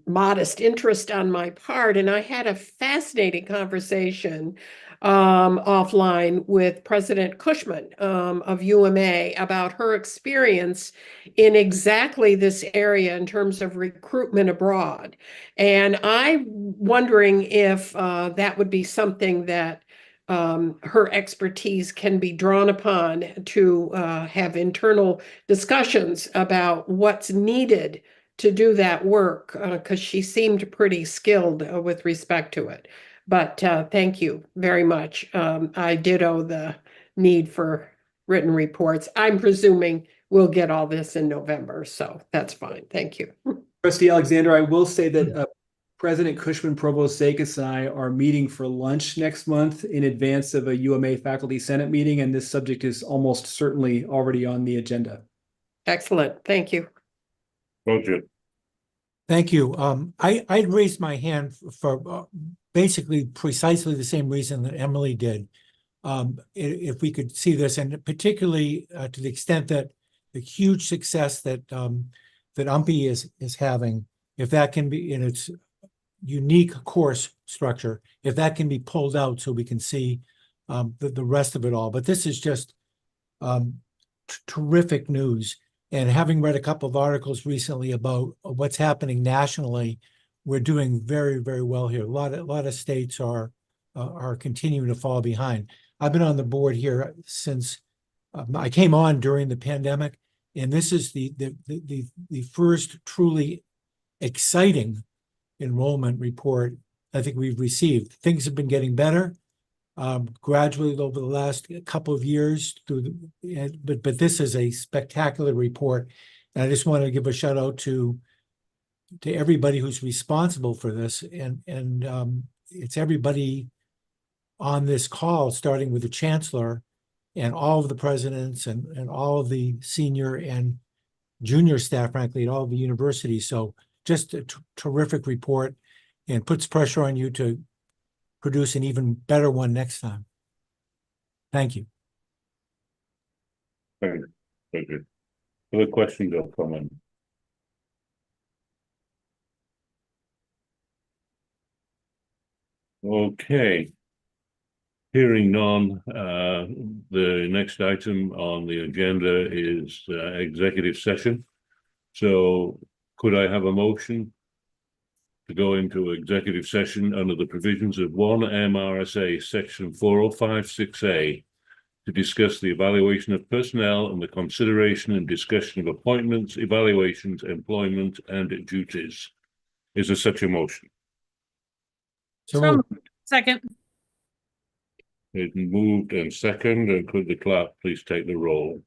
modest interest on my part, and I had a fascinating conversation offline with President Cushman of UMA about her experience in exactly this area in terms of recruitment abroad. And I'm wondering if that would be something that her expertise can be drawn upon to have internal discussions about what's needed to do that work, because she seemed pretty skilled with respect to it. But thank you very much. I ditto the need for written reports. I'm presuming we'll get all this in November, so that's fine. Thank you. Trustee Alexander, I will say that President Cushman, Provost Sakis, and I are meeting for lunch next month in advance of a UMA Faculty Senate meeting, and this subject is almost certainly already on the agenda. Excellent. Thank you. Roger. Thank you. I raised my hand for basically precisely the same reason that Emily did. If we could see this, and particularly to the extent that the huge success that that UMPI is having, if that can be in its unique course structure, if that can be pulled out so we can see the rest of it all. But this is just terrific news. And having read a couple of articles recently about what's happening nationally, we're doing very, very well here. A lot of states are continuing to fall behind. I've been on the board here since I came on during the pandemic, and this is the first truly exciting enrollment report I think we've received. Things have been getting better gradually over the last couple of years, but this is a spectacular report. And I just want to give a shout out to everybody who's responsible for this, and it's everybody on this call, starting with the chancellor and all of the presidents and all of the senior and junior staff, frankly, at all the universities. So just a terrific report and puts pressure on you to produce an even better one next time. Thank you. Thank you. Thank you. Other questions or comments? Okay. Hearing none, the next item on the agenda is executive session. So could I have a motion to go into executive session under the provisions of 1 MRSA section 4056A to discuss the evaluation of personnel and the consideration and discussion of appointments, evaluations, employment, and duties? Is there such a motion? So moved. Second. It's moved and second, and could the clerk please take the roll?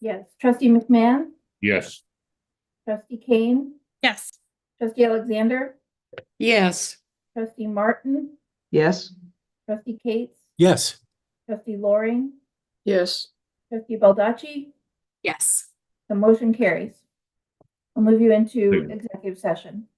Yes, trustee McMahon, Yes. trustee Kane, Yes. trustee Alexander, Yes. trustee Martin, Yes. trustee Cates, Yes. trustee Loring, Yes. trustee Baldacci. Yes. The motion carries. I'll move you into Thank you. executive session.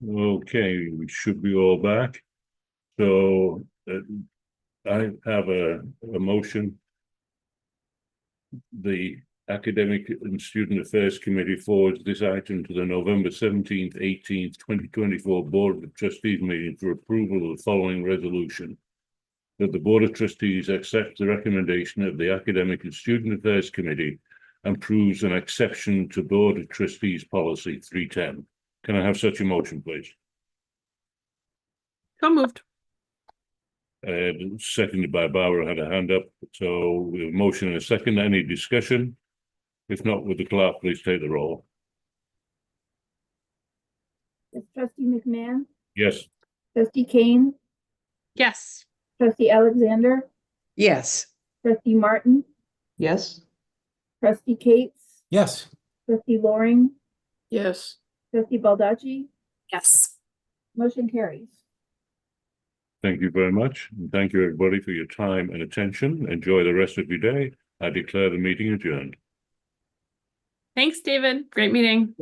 Okay, we should be all back. So I have a motion. The Academic and Student Affairs Committee forwards this item to the November 17th, 18th, 2024 Board of Trustees meeting for approval of the following resolution. That the Board of Trustees accepts the recommendation of the Academic and Student Affairs Committee and approves an exception to Board of Trustees Policy 310. Can I have such a motion, please? So moved. Seconded by Barbara, had a hand up. So we have a motion and a second. Any discussion? If not, would the clerk please take the roll? Yes, Trustee McMahon, Yes. Trustee Kane, Yes. Trustee Alexander, Yes. Trustee Martin, Yes. Trustee Cates, Yes. Trustee Loring, Yes. Trustee Baldacci, Yes. motion carries. Thank you very much. And thank you, everybody, for your time and attention. Enjoy the rest of your day. I declare the meeting adjourned. Thanks, David. Great meeting.